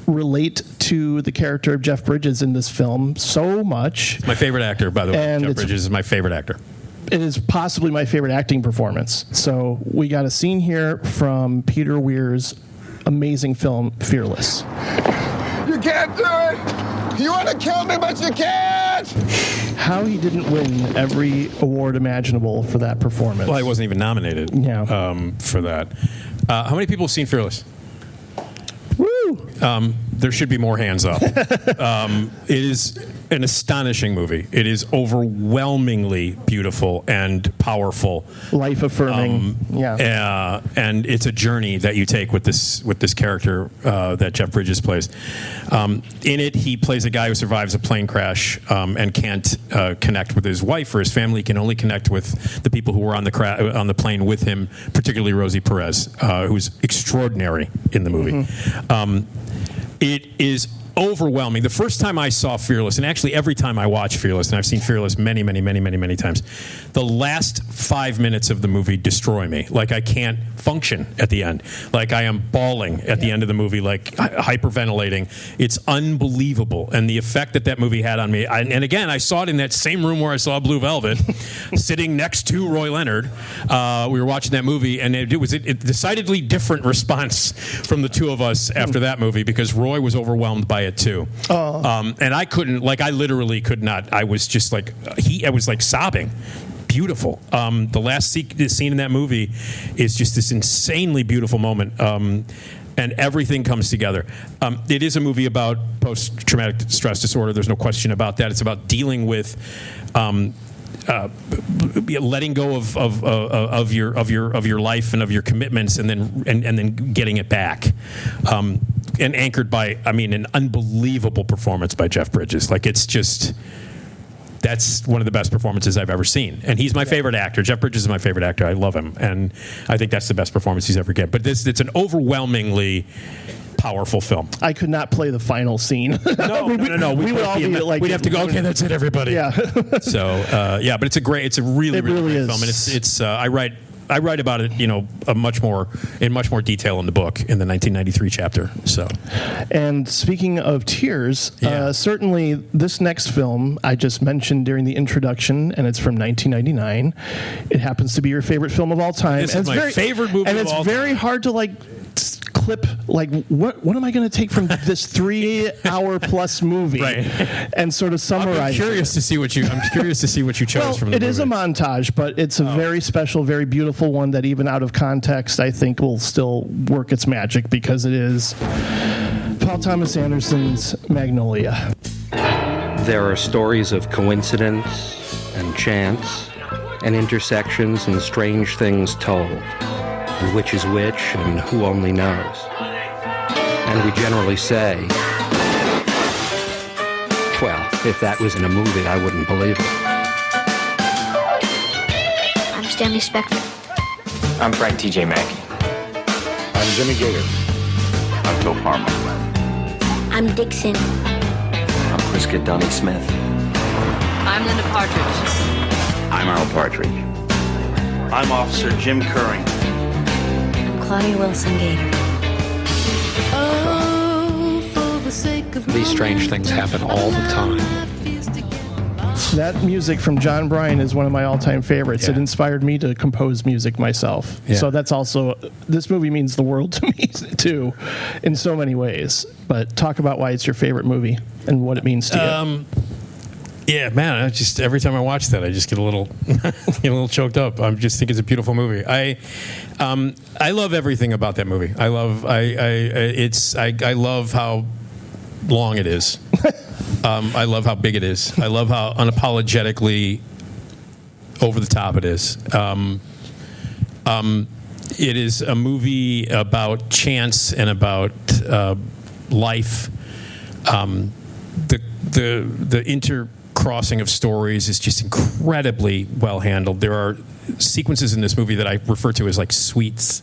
relate to the character of Jeff Bridges in this film so much. My favorite actor, by the way. And Jeff Bridges is my favorite actor. It is possibly my favorite acting performance. So we got a scene here from Peter Weir's amazing film, Fearless. You can't do it! You want to kill me, but you can't! How he didn't win every award imaginable for that performance. Well, he wasn't even nominated for that. How many people have seen Fearless? Woo! There should be more hands up. It is an astonishing movie. It is overwhelmingly beautiful and powerful, life affirming. And it's a journey that you take with this character that Jeff Bridges plays. In it, he plays a guy who survives a plane crash and can't connect with his wife or his family. Can only connect with the people who were on the plane with him, particularly Rosie Perez, who's extraordinary in the movie. It is overwhelming. The first time I saw Fearless, and actually every time I watch Fearless, and I've seen Fearless many, many, many, many, many times, the last 5 minutes of the movie destroy me. Like, I can't function at the end. Like, I am bawling at the end of the movie, like hyperventilating. It's unbelievable. And the effect that movie had on me. And again, I saw it in that same room where I saw Blue Velvet, sitting next to Roy Leonard. We were watching that movie, and it was a decidedly different response from the two of us after that movie, because Roy was overwhelmed by it too. And I couldn't, I literally could not. I was just I was like sobbing. Beautiful. The last scene in that movie is just this insanely beautiful moment. And everything comes together. It is a movie about post-traumatic stress disorder. There's no question about that. It's about dealing with letting go of your life and of your commitments, and then getting it back. And anchored by, an unbelievable performance by Jeff Bridges. That's one of the best performances I've ever seen. And he's my favorite actor. Jeff Bridges is my favorite actor. I love him. And I think that's the best performance he's ever given. But it's an overwhelmingly powerful film. I could not play the final scene. No. We would all be like, we'd have to go, okay, that's it, everybody. Yeah. So, but it's a really great film. And it's I write about it, in much more detail in the book in the 1993 chapter. So, and speaking of tears, certainly this next film I just mentioned during the introduction, and it's from 1999. It happens to be your favorite film of all time. This is my favorite movie of all time. And it's very hard to clip what am I going to take from this 3-hour plus movie, right, and sort of summarize. I'm curious to see what you chose from the movie. It is a montage, but it's a very special, very beautiful one that even out of context I think will still work its magic, because it is Paul Thomas Anderson's Magnolia. There are stories of coincidence and chance and intersections and strange things told, and which is which and who only knows. And we generally say, well, if that was in a movie, I wouldn't believe it. I'm Stanley Spector. I'm Frank T.J. Mackey. I'm Jimmy Gator. I'm Phil Parma. I'm Dixon. I'm Chris Donnie Smith. I'm Linda Partridge. I'm Earl Partridge. I'm Officer Jim Curring. I'm Claudia Wilson Gator. These strange things happen all the time. That music from John Bryan is one of my all-time favorites. Yeah. It inspired me to compose music myself. Yeah. So that's also, this movie means the world to me, too, in so many ways. But talk about why it's your favorite movie and what it means to you. Yeah, man. I just every time I watch that, I just get a little, get a little choked up. I just think it's a beautiful movie. I love everything about that movie. I love how long it is. I love how big it is. I love how unapologetically over the top it is. It is a movie about chance and about life. The intercrossing of stories is just incredibly well handled. There are sequences in this movie that I refer to as like suites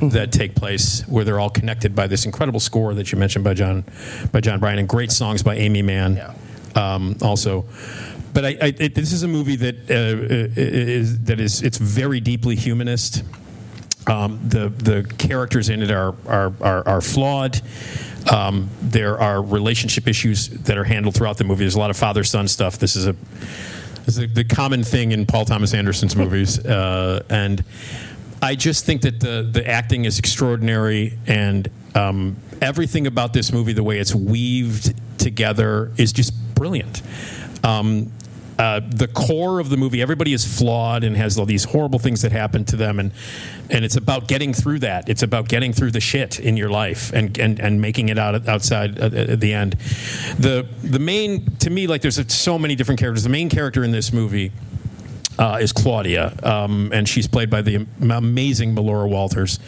that take place where they're all connected by this incredible score that you mentioned by John Bryan, and great songs by Amy Mann. Also. But this is a movie that it's very deeply humanist. The characters in it are flawed. There are relationship issues that are handled throughout the movie. There's a lot of father-son stuff. This is the common thing in Paul Thomas Anderson's movies, and I just think that the acting is extraordinary, and everything about this movie, the way it's weaved together, is just brilliant. The core of the movie, everybody is flawed and has all these horrible things that happen to them, and it's about getting through that. It's about getting through the shit in your life and making it outside at the end. The main, to me, like, there's so many different characters. The main character in this movie is Claudia, and she's played by the amazing Melora Walters.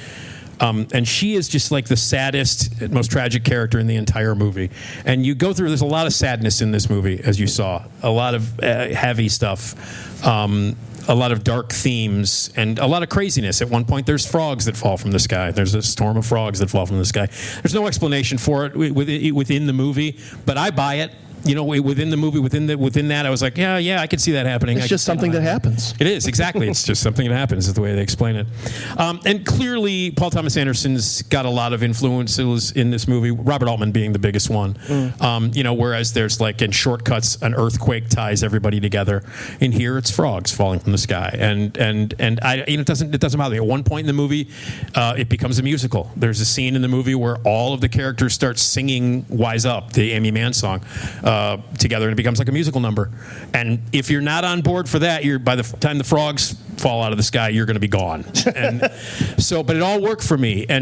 And she is just like the saddest, most tragic character in the entire movie. And you go through, there's a lot of sadness in this movie, as you saw. A lot of heavy stuff, a lot of dark themes, and a lot of craziness. At one point, there's frogs that fall from the sky. There's a storm of frogs that fall from the sky. There's no explanation for it within the movie, but I buy it. You know, within the movie, within that, I was like, yeah, I could see that happening. It's just something that happens. It is, exactly. It's just something that happens, is the way they explain it. And clearly, Paul Thomas Anderson's got a lot of influences in this movie, Robert Altman being the biggest one. Whereas there's, like, in Shortcuts, an earthquake ties everybody together. In here, it's frogs falling from the sky. And it doesn't bother me. At one point in the movie, it becomes a musical. There's a scene in the movie where all of the characters start singing Wise Up, the Amy Mann song, together, and it becomes like a musical number. And if you're not on board for that, by the time the frogs fall out of the sky, you're going to be gone. And so, but it all worked for me. But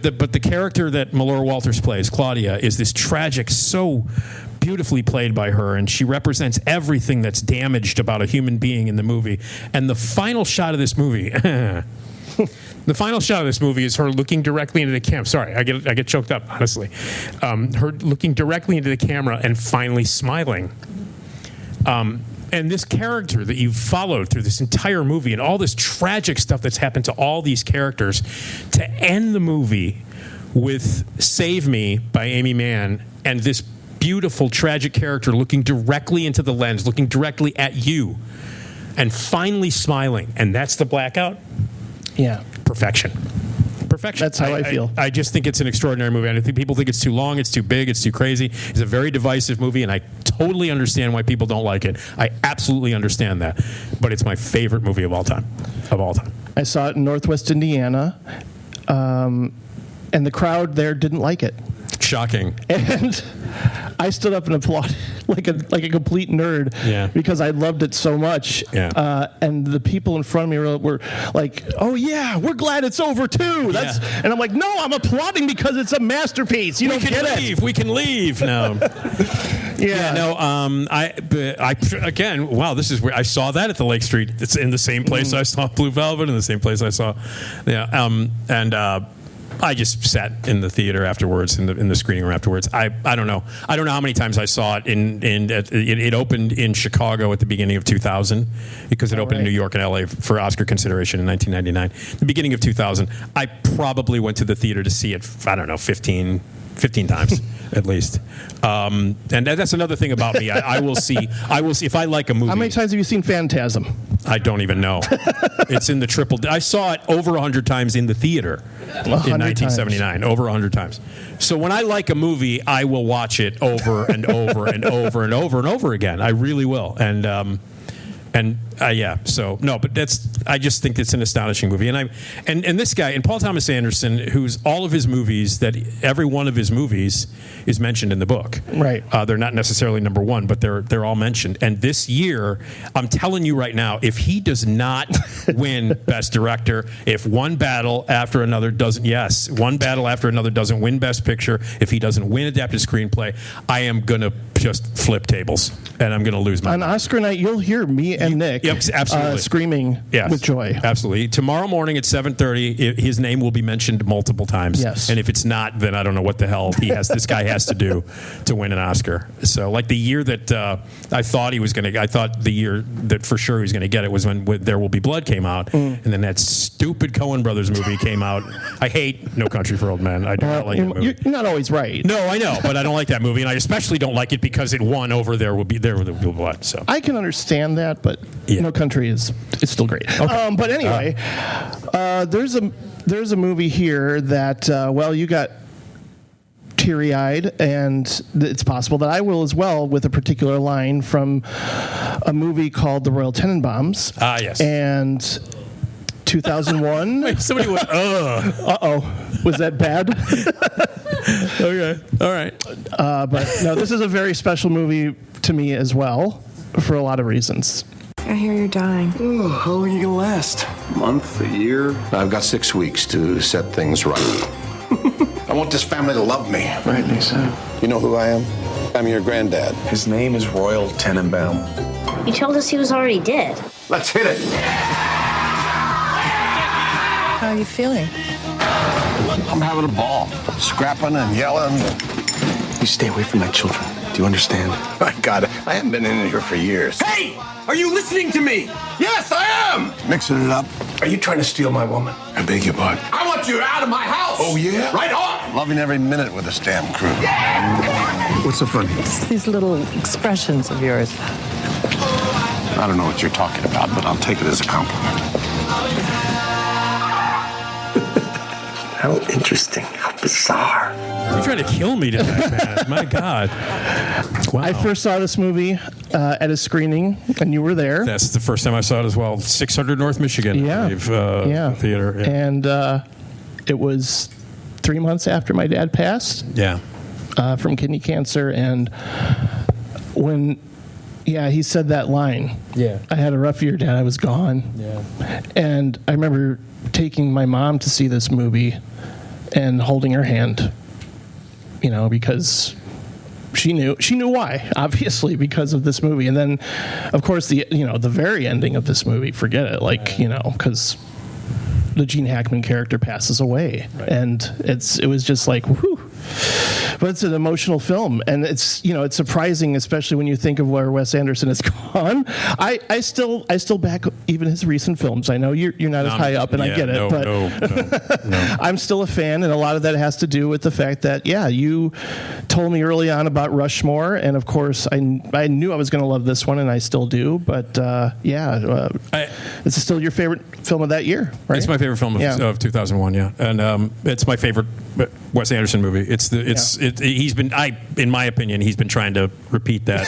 the character that Melora Walters plays, Claudia, is this tragic, so beautifully played by her, and she represents everything that's damaged about a human being in the movie. And the final shot of this movie. The final shot of this movie is her looking directly into the camera. Sorry, I get choked up, honestly. Her looking directly into the camera and finally smiling. And this character that you've followed through this entire movie and all this tragic stuff that's happened to all these characters, to end the movie with Save Me by Amy Mann and this beautiful, tragic character looking directly into the lens, looking directly at you, and finally smiling. And that's the blackout? Yeah. Perfection. That's how I feel. I just think it's an extraordinary movie. I think people think it's too long, it's too big, it's too crazy. It's a very divisive movie, and I totally understand why people don't like it. I absolutely understand that. But it's my favorite movie of all time. I saw it in Northwest Indiana, and the crowd there didn't like it. Shocking. And I stood up and applauded like a complete nerd, because I loved it so much. Yeah. And the people in front of me were like, "Oh yeah, we're glad it's over too." And I'm like, "No, I'm applauding because it's a masterpiece. You don't get it. We can leave now." Again, wow, this is where I saw that at the Lake Street. It's in the same place I saw Blue Velvet, in the same place I saw, I just sat in the theater afterwards, in the screening room afterwards. I don't know. I don't know how many times I saw it. It opened in Chicago at the beginning of 2000 because it opened in New York and LA for Oscar consideration in 1999. The beginning of 2000, I probably went to the theater to see it. I don't know, 15 times at least. And that's another thing about me. I will see if I like a movie. How many times have you seen Phantasm? I don't even know. It's in the triple. I saw it over 100 times in the theater in 1979. Over 100 times. So when I like a movie, I will watch it over and over and over and over and over again. I really will. So no, but I just think it's an astonishing movie, and this guy, and Paul Thomas Anderson, who's all of his movies, that every one of his movies is mentioned in the book. Right. They're not necessarily number one, but they're all mentioned. And this year, I'm telling you right now, if he does not win Best Director, if One Battle After Another doesn't win Best Picture, if he doesn't win Adapted Screenplay, I am gonna just flip tables and I'm gonna lose my mind. On Oscar night, you'll hear me and Nick absolutely screaming with joy. Absolutely. Tomorrow morning at 7:30, his name will be mentioned multiple times. Yes. And if it's not, then I don't know what the hell this guy has to do to win an Oscar. So, like the year that I thought the year that for sure he was going to get it was when There Will Be Blood came out, and then that stupid Coen Brothers movie came out. I hate No Country for Old Men. I do not like that movie. You're not always right. No, I know, but I don't like that movie, and I especially don't like it because it won over There Will Be Blood. So I can understand that, but No Country it's still great. Okay. But anyway, there's a movie here that you got teary-eyed, and it's possible that I will as well, with a particular line from a movie called The Royal Tenenbaums. Ah, yes. And 2001. Wait, somebody went, ugh. Uh-oh. Was that bad? Okay. All right. But no, this is a very special movie to me as well, for a lot of reasons. I hear you're dying. Oh, how long are you gonna last? A month? A year? I've got 6 weeks to set things right. I want this family to love me. Rightly so. You know who I am? I'm your granddad. His name is Royal Tenenbaum. You told us he was already dead. Let's hit it. How are you feeling? I'm having a ball. Scrapping and yelling. You stay away from my children. Do you understand? My God, I haven't been in here for years. Hey! Are you listening to me? Yes, I am! Mixing it up. Are you trying to steal my woman? I beg your pardon. I want you out of my house! Oh, yeah? Right on! Loving every minute with this damn crew. Yeah! What's so funny? Just these little expressions of yours. I don't know what you're talking about, but I'll take it as a compliment. How interesting. How bizarre. You're trying to kill me tonight, man. My God. Wow. I first saw this movie at a screening, and you were there. That's the first time I saw it as well. 600 North Michigan. Yeah. I believe, theater. Yeah. And it was 3 months after my dad passed. Yeah. From kidney cancer. And when he said that line. Yeah. I had a rough year, Dad. I was gone. Yeah. And I remember taking my mom to see this movie and holding her hand, because she knew why, obviously, because of this movie. And then, of course, the very ending of this movie, forget it, because the Gene Hackman character passes away. Right. And it was just like, whew. But it's an emotional film, and it's surprising, especially when you think of where Wes Anderson has gone. I still back even his recent films. I know you're not as high up, and I get it, but no. I'm still a fan, and a lot of that has to do with the fact that you told me early on about Rushmore, and of course I knew I was going to love this one, and I still do. But this is still your favorite film of that year, right? It's my favorite film of 2001, and it's my favorite Wes Anderson movie. In my opinion, he's been trying to repeat that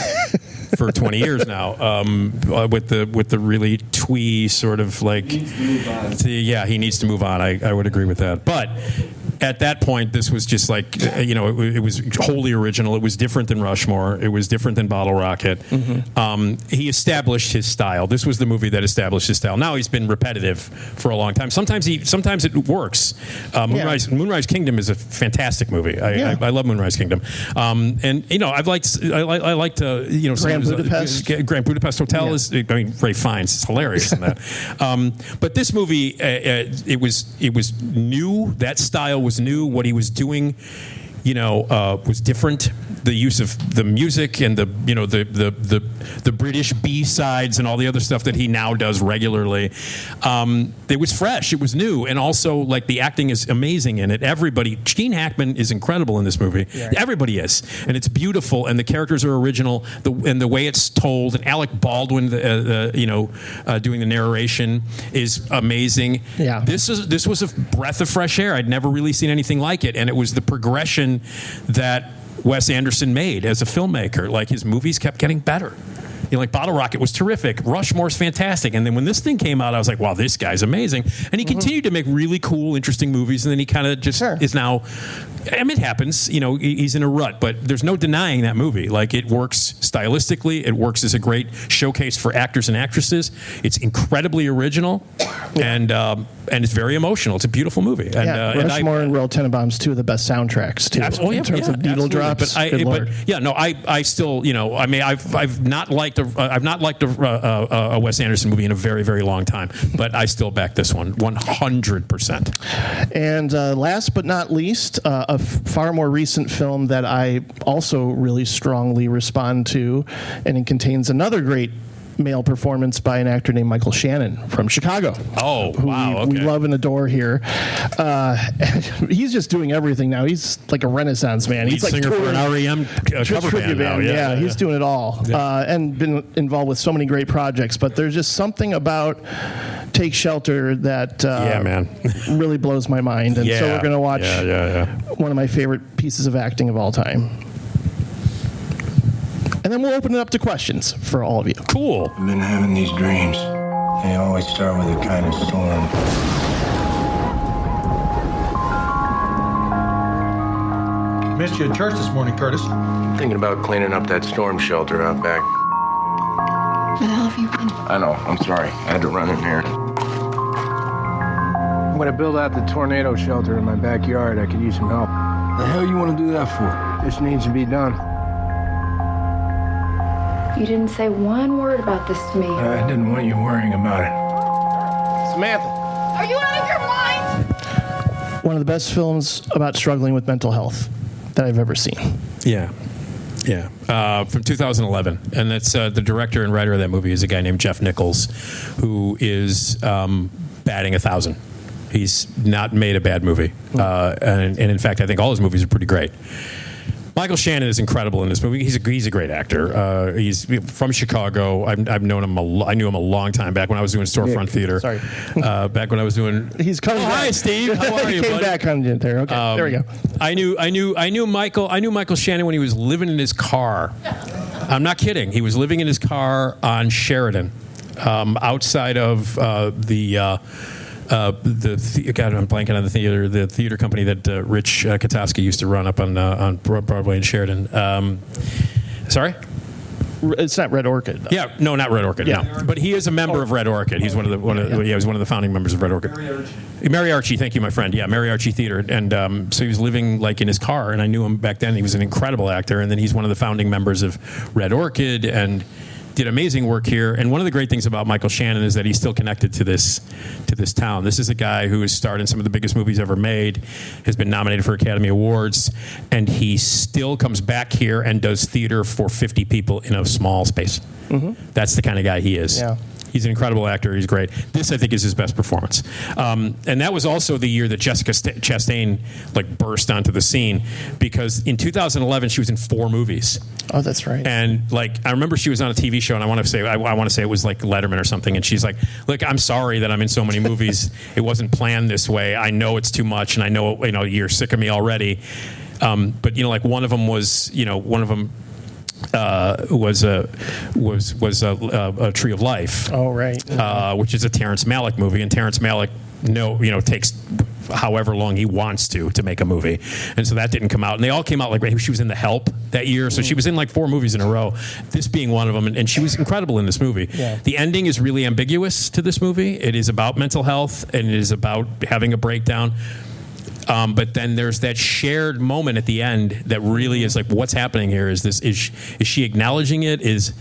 for 20 years now, with the really twee sort of like, he needs to move on. I would agree with that. But at that point, this was just like, it was wholly original. It was different than Rushmore. It was different than Bottle Rocket. Mm-hmm. He established his style. This was the movie that established his style. Now he's been repetitive for a long time. Sometimes it works. Moonrise Kingdom is a fantastic movie. I love Moonrise Kingdom. And I liked Grand Budapest Hotel is, Ray Fiennes is hilarious in that. But this movie, it was new. That style was was new. What he was doing, was different. The use of the music and the British B-sides and all the other stuff that he now does regularly. It was fresh. It was new. And also, like, the acting is amazing in it. Gene Hackman is incredible in this movie. Yeah. Everybody is. And it's beautiful. And the characters are original. And the way it's told. And Alec Baldwin, doing the narration is amazing. Yeah. This was a breath of fresh air. I'd never really seen anything like it. And it was the progression that Wes Anderson made as a filmmaker. Like, his movies kept getting better. Like Bottle Rocket was terrific. Rushmore's fantastic. And then when this thing came out, I was like, wow, this guy's amazing. And he continued to make really cool, interesting movies. And then he kind of just is now, it happens, he's in a rut, but there's no denying that movie. Like, it works stylistically. It works as a great showcase for actors and actresses. It's incredibly original and it's very emotional. It's a beautiful movie. And, Rushmore and Royal Tenenbaums, two of the best soundtracks too. In terms of needle drops. I still, I've not liked a Wes Anderson movie in a very, very long time, but I still back this one 100%. And last but not least, a far more recent film that I also really strongly respond to, and it contains another great male performance by an actor named Michael Shannon from Chicago. Oh, wow. We love and adore here. He's just doing everything now. He's like a Renaissance man. He's like singer for an REM cover band now. Yeah, he's doing it all. Yeah. And been involved with so many great projects. But there's just something about Take Shelter that really blows my mind. And so we're going to watch one of my favorite pieces of acting of all time. And then we'll open it up to questions for all of you. Cool. I've been having these dreams. They always start with a kind of storm. Missed you at church this morning, Curtis. Thinking about cleaning up that storm shelter out back. Where the hell have you been? I know. I'm sorry. I had to run in here. I'm gonna build out the tornado shelter in my backyard. I could use some help. The hell you want to do that for? This needs to be done. You didn't say one word about this to me. I didn't want you worrying about it. Samantha. Are you out of your mind? One of the best films about struggling with mental health that I've ever seen. Yeah. From 2011. And that's the director and writer of that movie is a guy named Jeff Nichols, who is batting 1,000. He's not made a bad movie. And in fact, I think all his movies are pretty great. Michael Shannon is incredible in this movie. He's a great actor. He's from Chicago. I've known him I knew him a long time back when I was doing storefront theater. Sorry. Back when I was doing. He's coming back. Hi, Steve. How are you? He came buddy? back on there. Okay, there we go. I knew Michael Shannon when he was living in his car. I'm not kidding. He was living in his car on Sheridan, outside of God, I'm blanking on the theater company that Rich Katowski used to run up on Broadway and Sheridan. Sorry? It's not Red Orchid, though. Yeah, no, not Red Orchid. Yeah. No, but he is a member of Red Orchid. He's he was one of the founding members of Red Orchid. Mary Archie, thank you, my friend. Yeah, Mary Archie Theater, and so he was living like in his car, and I knew him back then. He was an incredible actor, and then he's one of the founding members of Red Orchid, and did amazing work here. And one of the great things about Michael Shannon is that he's still connected to this town. This is a guy who has starred in some of the biggest movies ever made, has been nominated for Academy Awards, and he still comes back here and does theater for 50 people in a small space. Mm-hmm. That's the kind of guy he is. Yeah. He's an incredible actor. He's great. This, I think, is his best performance. And that was also the year that Jessica Chastain burst onto the scene, because in 2011 she was in 4 movies. Oh, that's right. And I remember she was on a TV show, and I want to say it was like Letterman or something. And she's like, "Look, I'm sorry that I'm in so many movies. It wasn't planned this way. I know it's too much, and I know you're sick of me already. But one of them was was a Tree of Life. Oh, right. Which is a Terrence Malick movie, and Terrence Malick takes however long he wants to make a movie, and so that didn't come out. And they all came out she was in The Help that year, so she was in 4 movies in a row. This being one of them, and she was incredible in this movie. Yeah. The ending is really ambiguous to this movie. It is about mental health, and it is about having a breakdown. But then there's that shared moment at the end that really is what's happening here? Is she acknowledging it? Is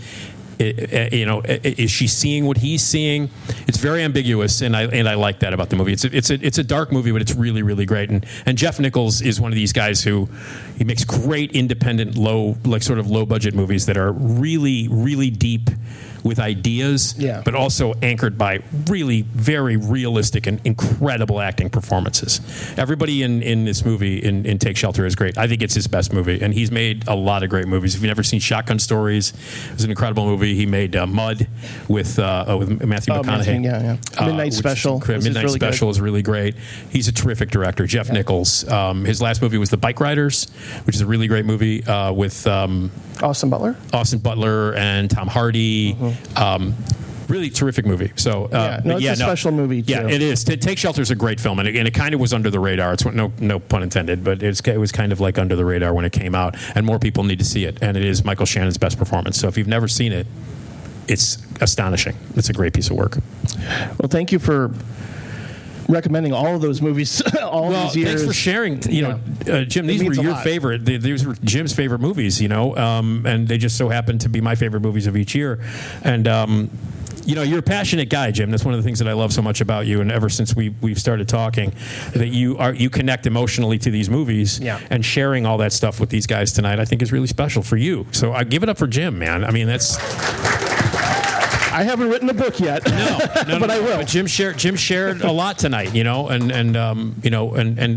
is she seeing what he's seeing? It's very ambiguous, and I like that about the movie. It's a dark movie, but it's really, really great. And Jeff Nichols is one of these guys who he makes great independent, low budget movies that are really, really deep with ideas, but also anchored by really very realistic and incredible acting performances. Everybody in this movie, in Take Shelter, is great. I think it's his best movie, and he's made a lot of great movies. If you've never seen Shotgun Stories, it was an incredible movie. He made Mud with Matthew McConaughey. Midnight Special. Midnight Special is really great. He's a terrific director. Jeff Nichols. His last movie was The Bike Riders, which is a really great movie with Austin Butler and Tom Hardy. Really terrific movie. So, it's a special movie too. Yeah, it is. Take Shelter is a great film, and it kind of was under the radar. It's no pun intended, but it was kind of like under the radar when it came out, and more people need to see it. And it is Michael Shannon's best performance. So if you've never seen it, it's astonishing. It's a great piece of work. Well, thank you for recommending all of those movies all these years. Thanks for sharing. Jim, these were your favorite. These were Jim's favorite movies. And they just so happen to be my favorite movies of each year. And you're a passionate guy, Jim. That's one of the things that I love so much about you. And ever since we've started talking, that you connect emotionally to these movies. And sharing all that stuff with these guys tonight, I think is really special for you. So I give it up for Jim, man. I mean, that's. I haven't written a book yet. No, but I will. But Jim shared a lot tonight, and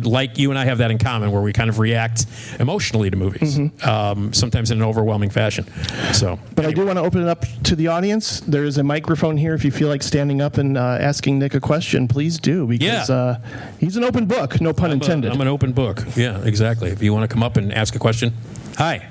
like you and I have that in common, where we kind of react emotionally to movies, sometimes in an overwhelming fashion. So, but anyway. I do want to open it up to the audience. There is a microphone here. If you feel like standing up and asking Nick a question, please do, because he's an open book. No pun intended. I'm an open book. Yeah, exactly. If you want to come up and ask a question, hi.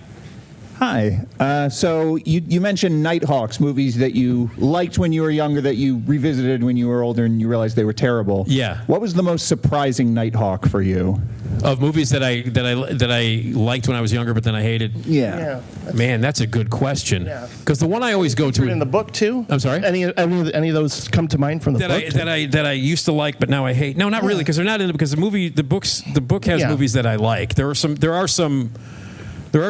So you mentioned Nighthawks, movies that you liked when you were younger, that you revisited when you were older, and you realized they were terrible. Yeah. What was the most surprising Nighthawk for you? Of movies that I liked when I was younger, but then I hated. Yeah. Man, that's a good question. Because the one I always go to in the book too. I'm sorry. Any of those come to mind from the book? That I used to like, but now I hate. No, not really, because they're not in it. Because the book has movies that I like. There are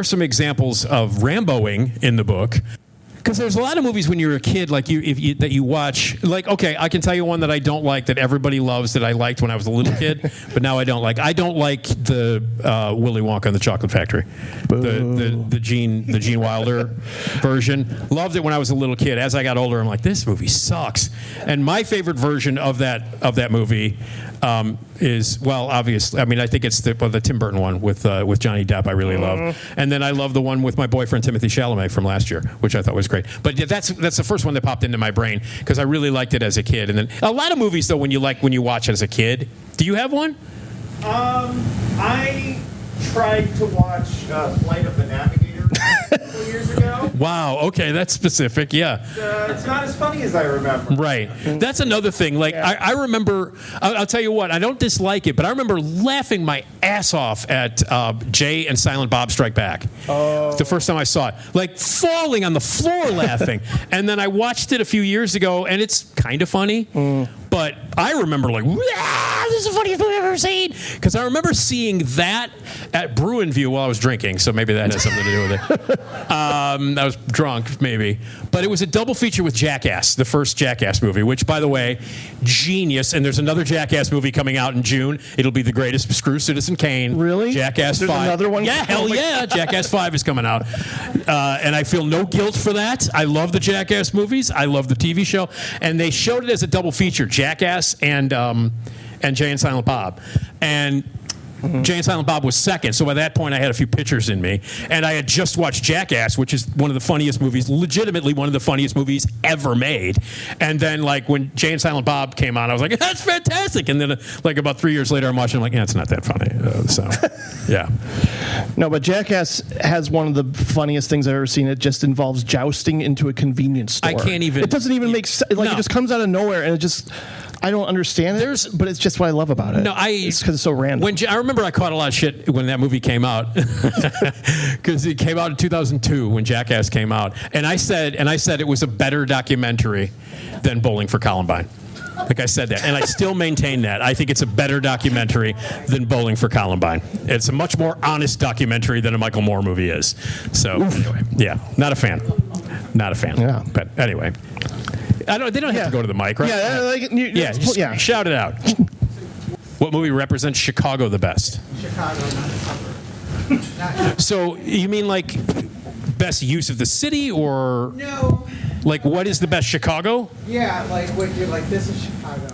some examples of Ramboing in the book. Because there's a lot of movies when you're a kid, like that you watch. Like, okay, I can tell you one that I don't like that everybody loves that I liked when I was a little kid, but now I don't like. I don't like the Willy Wonka and the Chocolate Factory, the Gene Wilder version. Loved it when I was a little kid. As I got older, I'm like, this movie sucks. And my favorite version of that movie is, well, obviously, I mean, I think it's the Tim Burton one with Johnny Depp. I really love, and then I love the one with my boyfriend Timothy Chalamet from last year, which I thought was great. But that's the first one that popped into my brain because I really liked it as a kid. And then a lot of movies though, when you watch as a kid. Do you have one? I tried to watch Flight of the Navigator a couple years ago. Wow. Okay, that's specific. Yeah. It's not as funny as I remember. Right. That's another thing. Like I remember. I'll tell you what. I don't dislike it, but I remember laughing my ass off at Jay and Silent Bob Strike Back. Oh. The first time I saw it, like falling on the floor laughing. And then I watched it a few years ago, and it's kind of funny. But I remember like, this is the funniest movie I've ever seen. Because I remember seeing that at Bruinview while I was drinking. So maybe that has something to do with it. I was drunk, maybe. But it was a double feature with Jackass, the first Jackass movie, which, by the way, genius. And there's another Jackass movie coming out in June. It'll be the greatest. Screw Citizen Kane. Really? Jackass 5. There's another one? Yeah, hell yeah. Jackass 5 is coming out. And I feel no guilt for that. I love the Jackass movies. I love the TV show. And they showed it as a double feature, Jackass and Jay and Silent Bob. And Jay and Silent Bob was second, so by that point I had a few pictures in me. And I had just watched Jackass, which is one of the funniest movies, legitimately one of the funniest movies ever made. And then, like, when Jay and Silent Bob came on, I was like, that's fantastic. And then, like, about 3 years later, I'm watching, I'm like, yeah, it's not that funny. So, yeah. No, but Jackass has one of the funniest things I've ever seen. It just involves jousting into a convenience store. I can't even... It doesn't even make sense. Like, it just comes out of nowhere, and it just... I don't understand it, but it's just what I love about it. No, it's because it's so random. I remember I caught a lot of shit when that movie came out, because it came out in 2002 when Jackass came out, and I said it was a better documentary than Bowling for Columbine. Like I said that, and I still maintain that. I think it's a better documentary than Bowling for Columbine. It's a much more honest documentary than a Michael Moore movie is. So, anyway, yeah, not a fan. Not a fan. Yeah. But anyway, they don't have to go to the mic, right? Yeah, just shout it out. What movie represents Chicago the best? Chicago. So you mean like best use of the city, or No. like what is the best Chicago? Yeah, like what you're like. This is Chicago.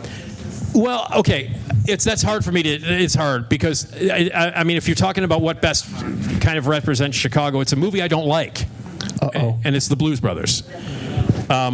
Well, okay, that's hard for me to. It's hard because I mean, if you're talking about what best kind of represents Chicago, it's a movie I don't like, and it's The Blues Brothers.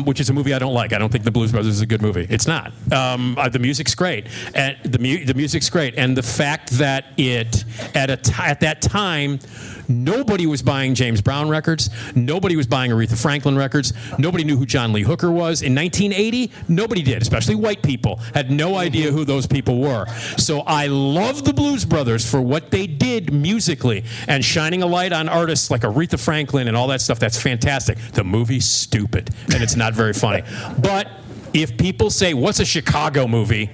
Which is a movie I don't like. I don't think The Blues Brothers is a good movie. It's not. The music's great, and the music's great, and the fact that it at that time, nobody was buying James Brown records, nobody was buying Aretha Franklin records, nobody knew who John Lee Hooker was in 1980. Nobody did, especially white people had no idea who those people were. So I love the Blues Brothers for what they did musically and shining a light on artists like Aretha Franklin and all that stuff. That's fantastic. The movie's stupid and it's not very funny. But if people say, what's a Chicago movie?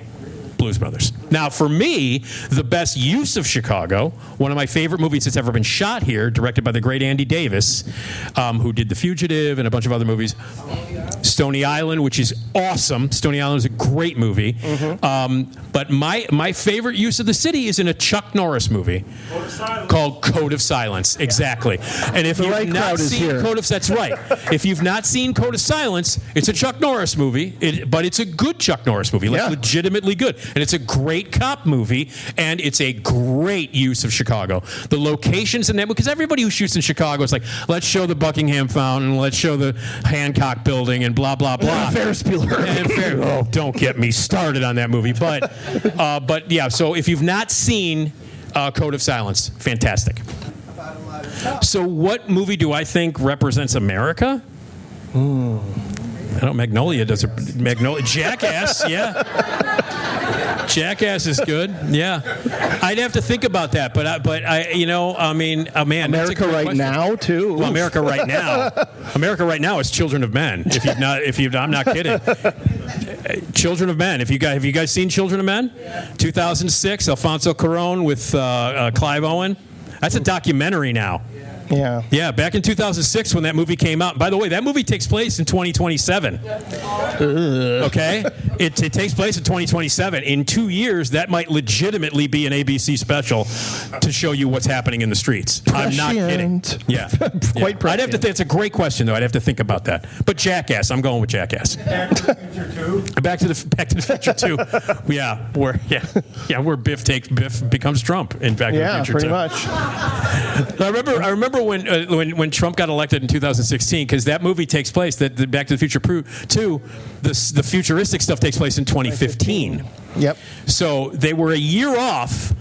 Blues Brothers. Now, for me, the best use of Chicago, one of my favorite movies that's ever been shot here, directed by the great Andy Davis, who did The Fugitive and a bunch of other movies. Stony Island, which is awesome. Stony Island is a great movie. But my favorite use of the city is in a Chuck Norris movie called Code of Silence. Exactly. And if you've not seen that's right. If you've not seen Code of Silence, it's a Chuck Norris movie, but it's a good Chuck Norris movie, like legitimately good. And it's a great cop movie, and it's a great use of Chicago. The locations in that, because everybody who shoots in Chicago is like, let's show the Buckingham Fountain, let's show the Hancock Building, and blah, blah, blah. Ferris Bueller. Oh, don't get me started on that movie. But yeah, so if you've not seen Code of Silence, fantastic. So what movie do I think represents America? I don't. Magnolia does Magnolia. Jackass, yeah. Jackass is good, yeah. I'd have to think about that, but I mean, man, America Right Now too. Well, America Right Now is Children of Men. I'm not kidding. Children of Men. Have you guys seen Children of Men? 2006, Alfonso Cuarón with Clive Owen. That's a documentary now. Yeah. Yeah, back in 2006 when that movie came out. By the way, that movie takes place in 2027. Okay? It takes place in 2027. In 2 years, that might legitimately be an ABC special to show you what's happening in the streets. I'm not kidding. Yeah. Quite prescient. I'd have to think, it's a great question, though. I'd have to think about that. But Jackass, I'm going with Jackass. Back to the Future 2? Back to the Future 2. Yeah, where Biff becomes Trump in Back to the Future 2. Pretty much. I remember when Trump got elected in 2016, because that movie takes place, that Back to the Future 2, the futuristic stuff takes place in 2015. Yep. So they were a year off.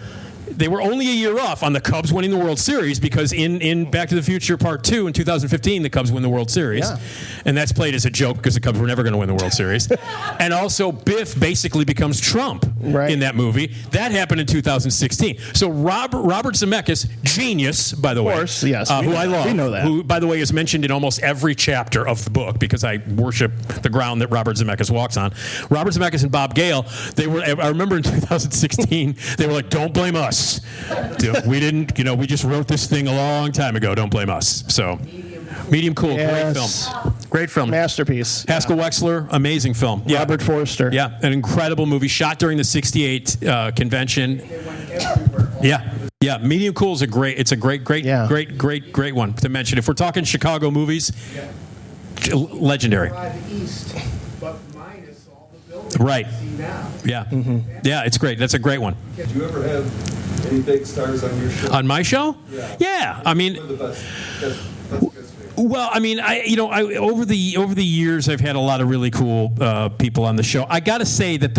They were only a year off on the Cubs winning the World Series, because in Back to the Future Part 2 in 2015, the Cubs win the World Series. Yeah. And that's played as a joke because the Cubs were never going to win the World Series. And also, Biff basically becomes Trump in that movie. That happened in 2016. So Robert Zemeckis, genius, by the way. Of course, yes. Who I love. We know that. Who, by the way, is mentioned in almost every chapter of the book, because I worship the ground that Robert Zemeckis walks on. Robert Zemeckis and Bob Gale, I remember in 2016, they were like, don't blame us. We didn't, we just wrote this thing a long time ago. Don't blame us. So, Medium Cool, yes. Great film. Masterpiece. Haskell Wexler, amazing film. Yeah. Robert Forster. Yeah, an incredible movie, shot during the '68 convention. Yeah. Medium Cool is a great one to mention. If we're talking Chicago movies, legendary. Right. Yeah. Mm-hmm. Yeah, it's great. That's a great one. Did you ever have any big stars on your show? On my show? Yeah. I mean, well, I mean, over the years, I've had a lot of really cool people on the show. I got to say that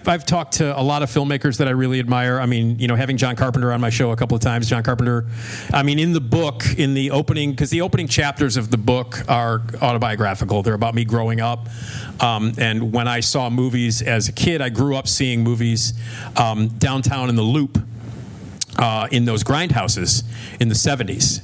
I've talked to a lot of filmmakers that I really admire. I mean, having John Carpenter on my show a couple of times. John Carpenter, in the book, because the opening chapters of the book are autobiographical. They're about me growing up. And when I saw movies as a kid, I grew up seeing movies downtown in the Loop. In those grindhouses in the 70s,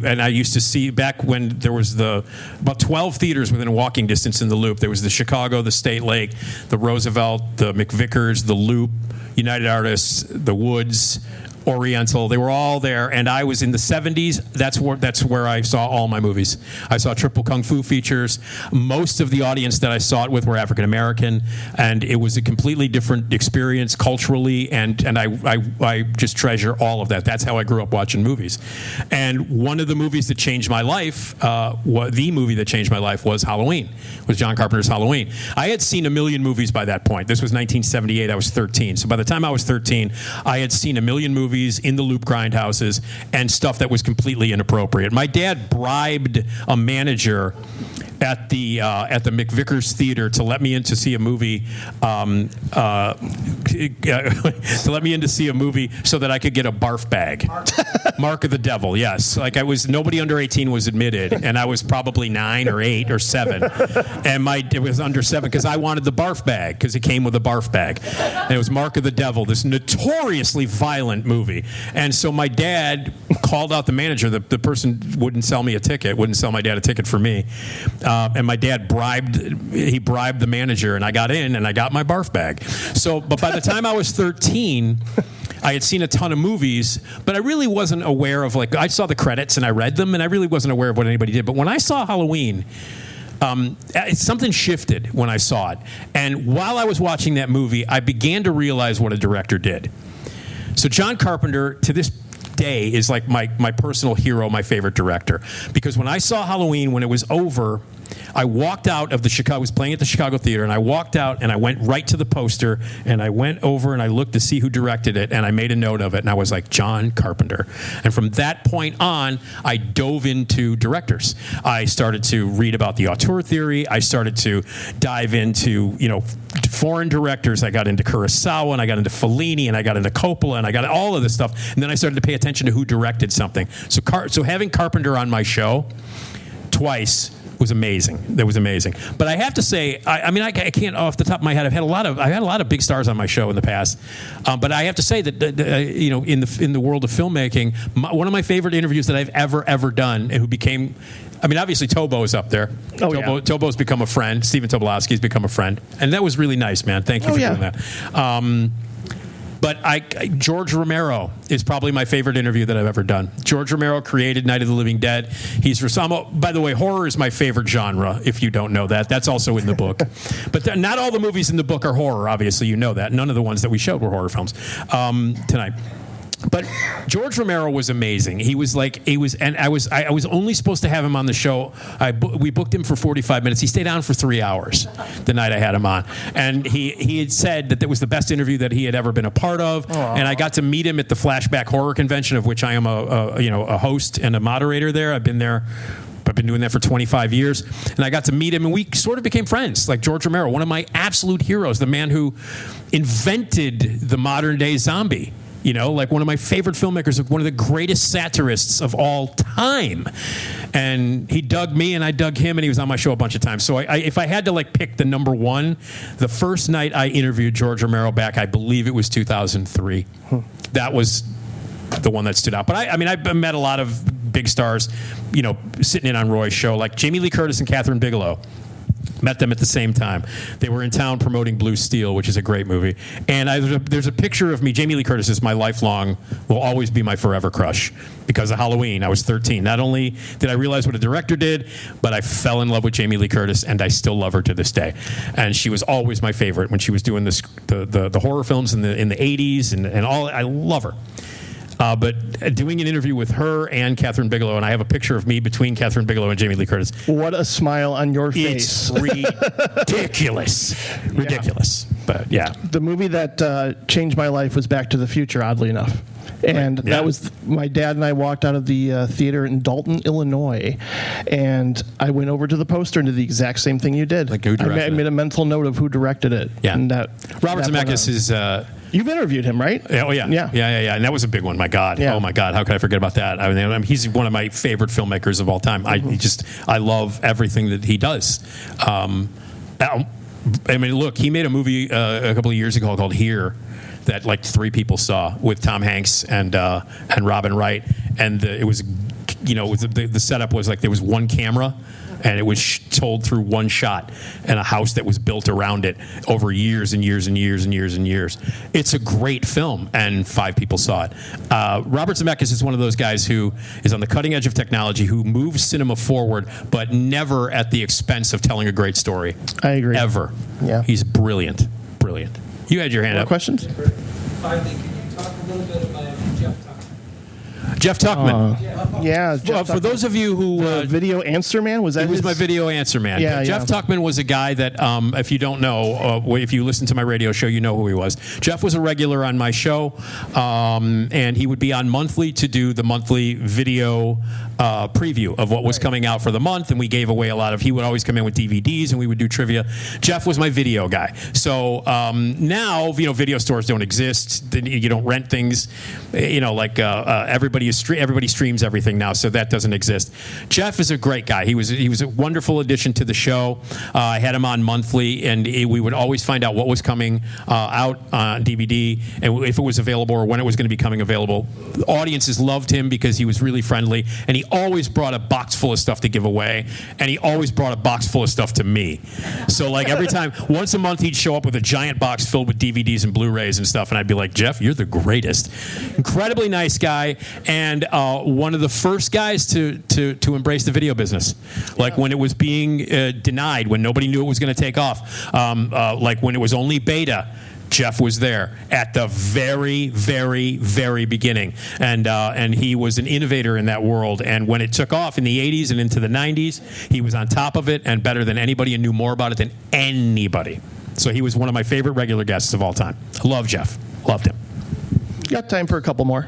and I used to see, back when there was about 12 theaters within walking distance in the Loop. There was the Chicago, the State Lake, the Roosevelt, the McVickers, the Loop, United Artists, the Woods, Oriental. They were all there, and I was in the 70s. That's where I saw all my movies. I saw triple kung fu features. Most of the audience that I saw it with were African American, and it was a completely different experience culturally, and I just treasure all of that. That's how I grew up watching movies. And one of the movies that changed my life, the movie that changed my life was Halloween, was John Carpenter's Halloween. I had seen a million movies by that point. This was 1978. I was 13. So by the time I was 13, I had seen a million movies in the loop grindhouses and stuff that was completely inappropriate. My dad bribed a manager at the McVickers Theater to let me in to see a movie, to let me in to see a movie so that I could get a barf bag. Mark of the Devil, yes. Like nobody under 18 was admitted, and I was probably 9 or 8 or 7, and it was under 7 because I wanted the barf bag because it came with a barf bag, and it was Mark of the Devil, this notoriously violent movie. And so my dad called out the manager. The person wouldn't sell me a ticket, wouldn't sell my dad a ticket for me. And my dad bribed the manager, and I got in, and I got my barf bag. So, but by the time I was 13, I had seen a ton of movies, but I really wasn't aware of, I saw the credits and I read them, and I really wasn't aware of what anybody did. But when I saw Halloween, something shifted when I saw it. And while I was watching that movie, I began to realize what a director did. So John Carpenter, to this day, is like my personal hero, my favorite director. Because when I saw Halloween, when it was over, I walked out of the Chicago, I was playing at the Chicago Theater, and I walked out and I went right to the poster, and I went over and I looked to see who directed it, and I made a note of it, and I was like, John Carpenter. And from that point on, I dove into directors. I started to read about the auteur theory. I started to dive into, foreign directors. I got into Kurosawa, and I got into Fellini, and I got into Coppola, and I got all of this stuff. And then I started to pay attention to who directed something. So having Carpenter on my show twice was amazing. That was amazing. But I have to say, I can't off the top of my head. I've had a lot of big stars on my show in the past. But I have to say that in the world of filmmaking, one of my favorite interviews that I've ever done, and who became, obviously Tobo is up there. Tobo's become a friend. Stephen Tobolowsky's become a friend, and that was really nice, man. Thank you for doing that. But George Romero is probably my favorite interview that I've ever done. George Romero created Night of the Living Dead. By the way, horror is my favorite genre, if you don't know that. That's also in the book. But not all the movies in the book are horror, obviously. You know that. None of the ones that we showed were horror films tonight. But George Romero was amazing. And I was only supposed to have him on the show. We booked him for 45 minutes. He stayed on for 3 hours the night I had him on. And he had said that was the best interview that he had ever been a part of. Aww. And I got to meet him at the Flashback Horror Convention, of which I am a host and a moderator there. I've been doing that for 25 years. And I got to meet him, and we sort of became friends. Like George Romero, one of my absolute heroes, the man who invented the modern day zombie. Like one of my favorite filmmakers, one of the greatest satirists of all time. And he dug me, and I dug him, and he was on my show a bunch of times. So if I had to pick the number one, the first night I interviewed George Romero back, I believe it was 2003. That was the one that stood out. But I met a lot of big stars, sitting in on Roy's show, like Jamie Lee Curtis and Catherine Bigelow. Met them at the same time. They were in town promoting Blue Steel, which is a great movie. And there's a picture of me. Jamie Lee Curtis is my lifelong, will always be my forever crush because of Halloween. I was 13. Not only did I realize what a director did, but I fell in love with Jamie Lee Curtis, and I still love her to this day. And she was always my favorite when she was doing the horror films in the 80s and all. I love her. But doing an interview with her and Catherine Bigelow, and I have a picture of me between Catherine Bigelow and Jamie Lee Curtis. What a smile on your face. It's ridiculous. Ridiculous. But yeah. The movie that changed my life was Back to the Future, oddly enough. And that was, my dad and I walked out of the theater in Dalton, Illinois, and I went over to the poster and did the exact same thing you did. Like who directed I made a mental note of who directed it. Yeah. And Robert Zemeckis is... You've interviewed him, right? Oh, yeah. Yeah. And that was a big one. My God. Yeah. Oh, my God. How could I forget about that? He's one of my favorite filmmakers of all time. I love everything that he does. Look, he made a movie a couple of years ago called Here that 3 people saw with Tom Hanks and Robin Wright. And it was, the setup was there was one camera. and it was told through one shot and a house that was built around it over years and years and years and years and years. It's a great film, and 5 people saw it. Robert Zemeckis is one of those guys who is on the cutting edge of technology, who moves cinema forward, but never at the expense of telling a great story. I agree. Ever. Yeah. He's brilliant. Brilliant. You had your hand up. Questions? Finally, can you talk a little bit about Jeff Tuckman? Jeff Tuckman. Yeah. For those of you who video answer man, was that? He was my video answer man. Yeah, Jeff Tuckman was a guy that, if you don't know, if you listen to my radio show, you know who he was. Jeff was a regular on my show, and he would be on monthly to do the monthly video preview of what was coming out for the month, and we gave away a lot of. He would always come in with DVDs, and we would do trivia. Jeff was my video guy. So now, video stores don't exist. You don't rent things. Everybody streams everything now, so that doesn't exist. Jeff is a great guy. He was a wonderful addition to the show. I had him on monthly, and we would always find out what was coming out on DVD and if it was available or when it was going to be coming available. Audiences loved him because he was really friendly, and he always brought a box full of stuff to give away, and he always brought a box full of stuff to me. So like every time, once a month, he'd show up with a giant box filled with DVDs and Blu-rays and stuff, and I'd be like, Jeff, you're the greatest. Incredibly nice guy, and one of the first guys to embrace the video business. Like when it was being denied, when nobody knew it was going to take off, like when it was only beta, Jeff was there at the very, very, very beginning, and he was an innovator in that world. And when it took off in the 80s and into the 90s, he was on top of it and better than anybody and knew more about it than anybody. So he was one of my favorite regular guests of all time. I love Jeff. Loved him. Got time for a couple more.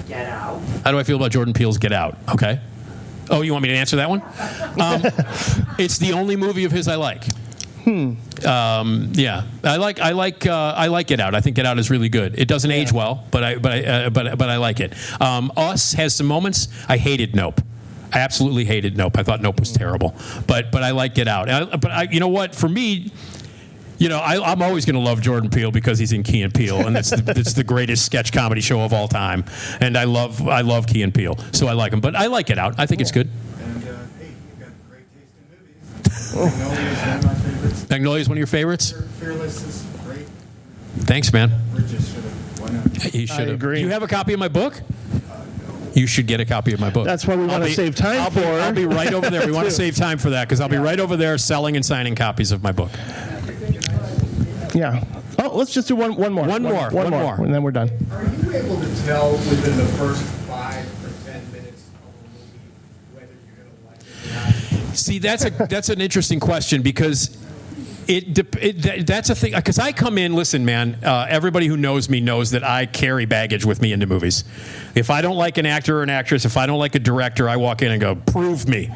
Get Out. How do I feel about Jordan Peele's Get Out? Okay. Oh, you want me to answer that one? It's the only movie of his I like. Yeah, I like Get Out. I think Get Out is really good. It doesn't age well, but I like it. Us has some moments. I hated Nope. I absolutely hated Nope. I thought Nope was terrible, but I like Get Out. You know what? For me, I'm always going to love Jordan Peele because he's in Key and Peele, and that's the greatest sketch comedy show of all time. And I love Key and Peele, so I like him. But I like Get Out. I think it's good. And hey, you've got great taste in movies. Magnolia is one of my favorites. Magnolia is one of your favorites? Fearless is great. Thanks, man. Bridges should have. Why not? He should have. I agree. Do you have a copy of my book? You should get a copy of my book. That's what we want to save time for. I'll be right over there. We want to save time for that because I'll be right over there selling and signing copies of my book. Yeah. Oh, let's just do one more. One more, and then we're done. Are you able to tell within the first 5 or 10 minutes of a movie whether you're going to like it or not? See, that's an interesting question because that's a thing. Because I come in, listen, man. Everybody who knows me knows that I carry baggage with me into movies. If I don't like an actor or an actress, if I don't like a director, I walk in and go, "Prove me,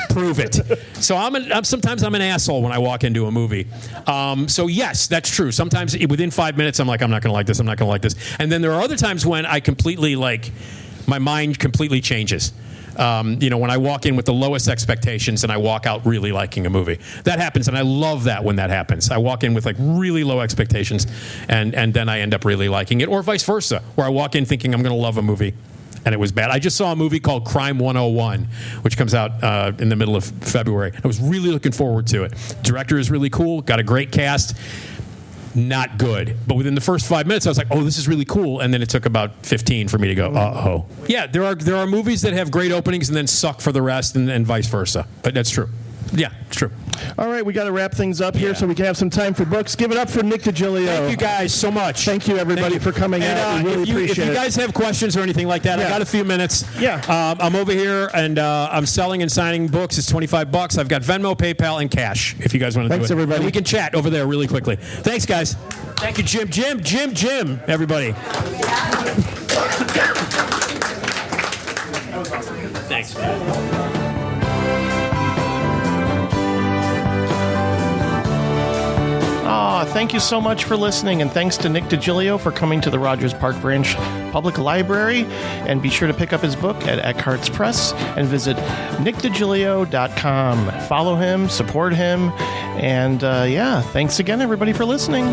prove it." So sometimes I'm an asshole when I walk into a movie. So yes, that's true. Sometimes within 5 minutes, I'm like, I'm not going to like this. I'm not going to like this. And then there are other times when I completely my mind completely changes. When I walk in with the lowest expectations and I walk out really liking a movie. That happens, and I love that when that happens. I walk in with really low expectations, and then I end up really liking it, or vice versa, where I walk in thinking I'm going to love a movie, and it was bad. I just saw a movie called Crime 101, which comes out in the middle of February. I was really looking forward to it. Director is really cool, got a great cast. Not good. But within the first 5 minutes, I was like, oh, this is really cool. And then it took about 15 for me to go, uh-oh. Yeah, there are movies that have great openings and then suck for the rest and vice versa. But that's true. Yeah, it's true. All right, we got to wrap things up here so we can have some time for books. Give it up for Nick Digilio. Thank you guys so much. Thank you, everybody, for coming out. We really appreciate it. If you guys have questions or anything like that, I got a few minutes. Yeah. I'm over here, and I'm selling and signing books. It's $25. I've got Venmo, PayPal, and cash if you guys want to do it. Thanks, everybody. And we can chat over there really quickly. Thanks, guys. Thank you, Jim, everybody. Thanks, man. Thank you so much for listening, and thanks to Nick Digilio for coming to the Rogers Park Branch Public Library. And be sure to pick up his book at Eckhart's Press and visit nickdigilio.com. Follow him, support him, and thanks again, everybody, for listening.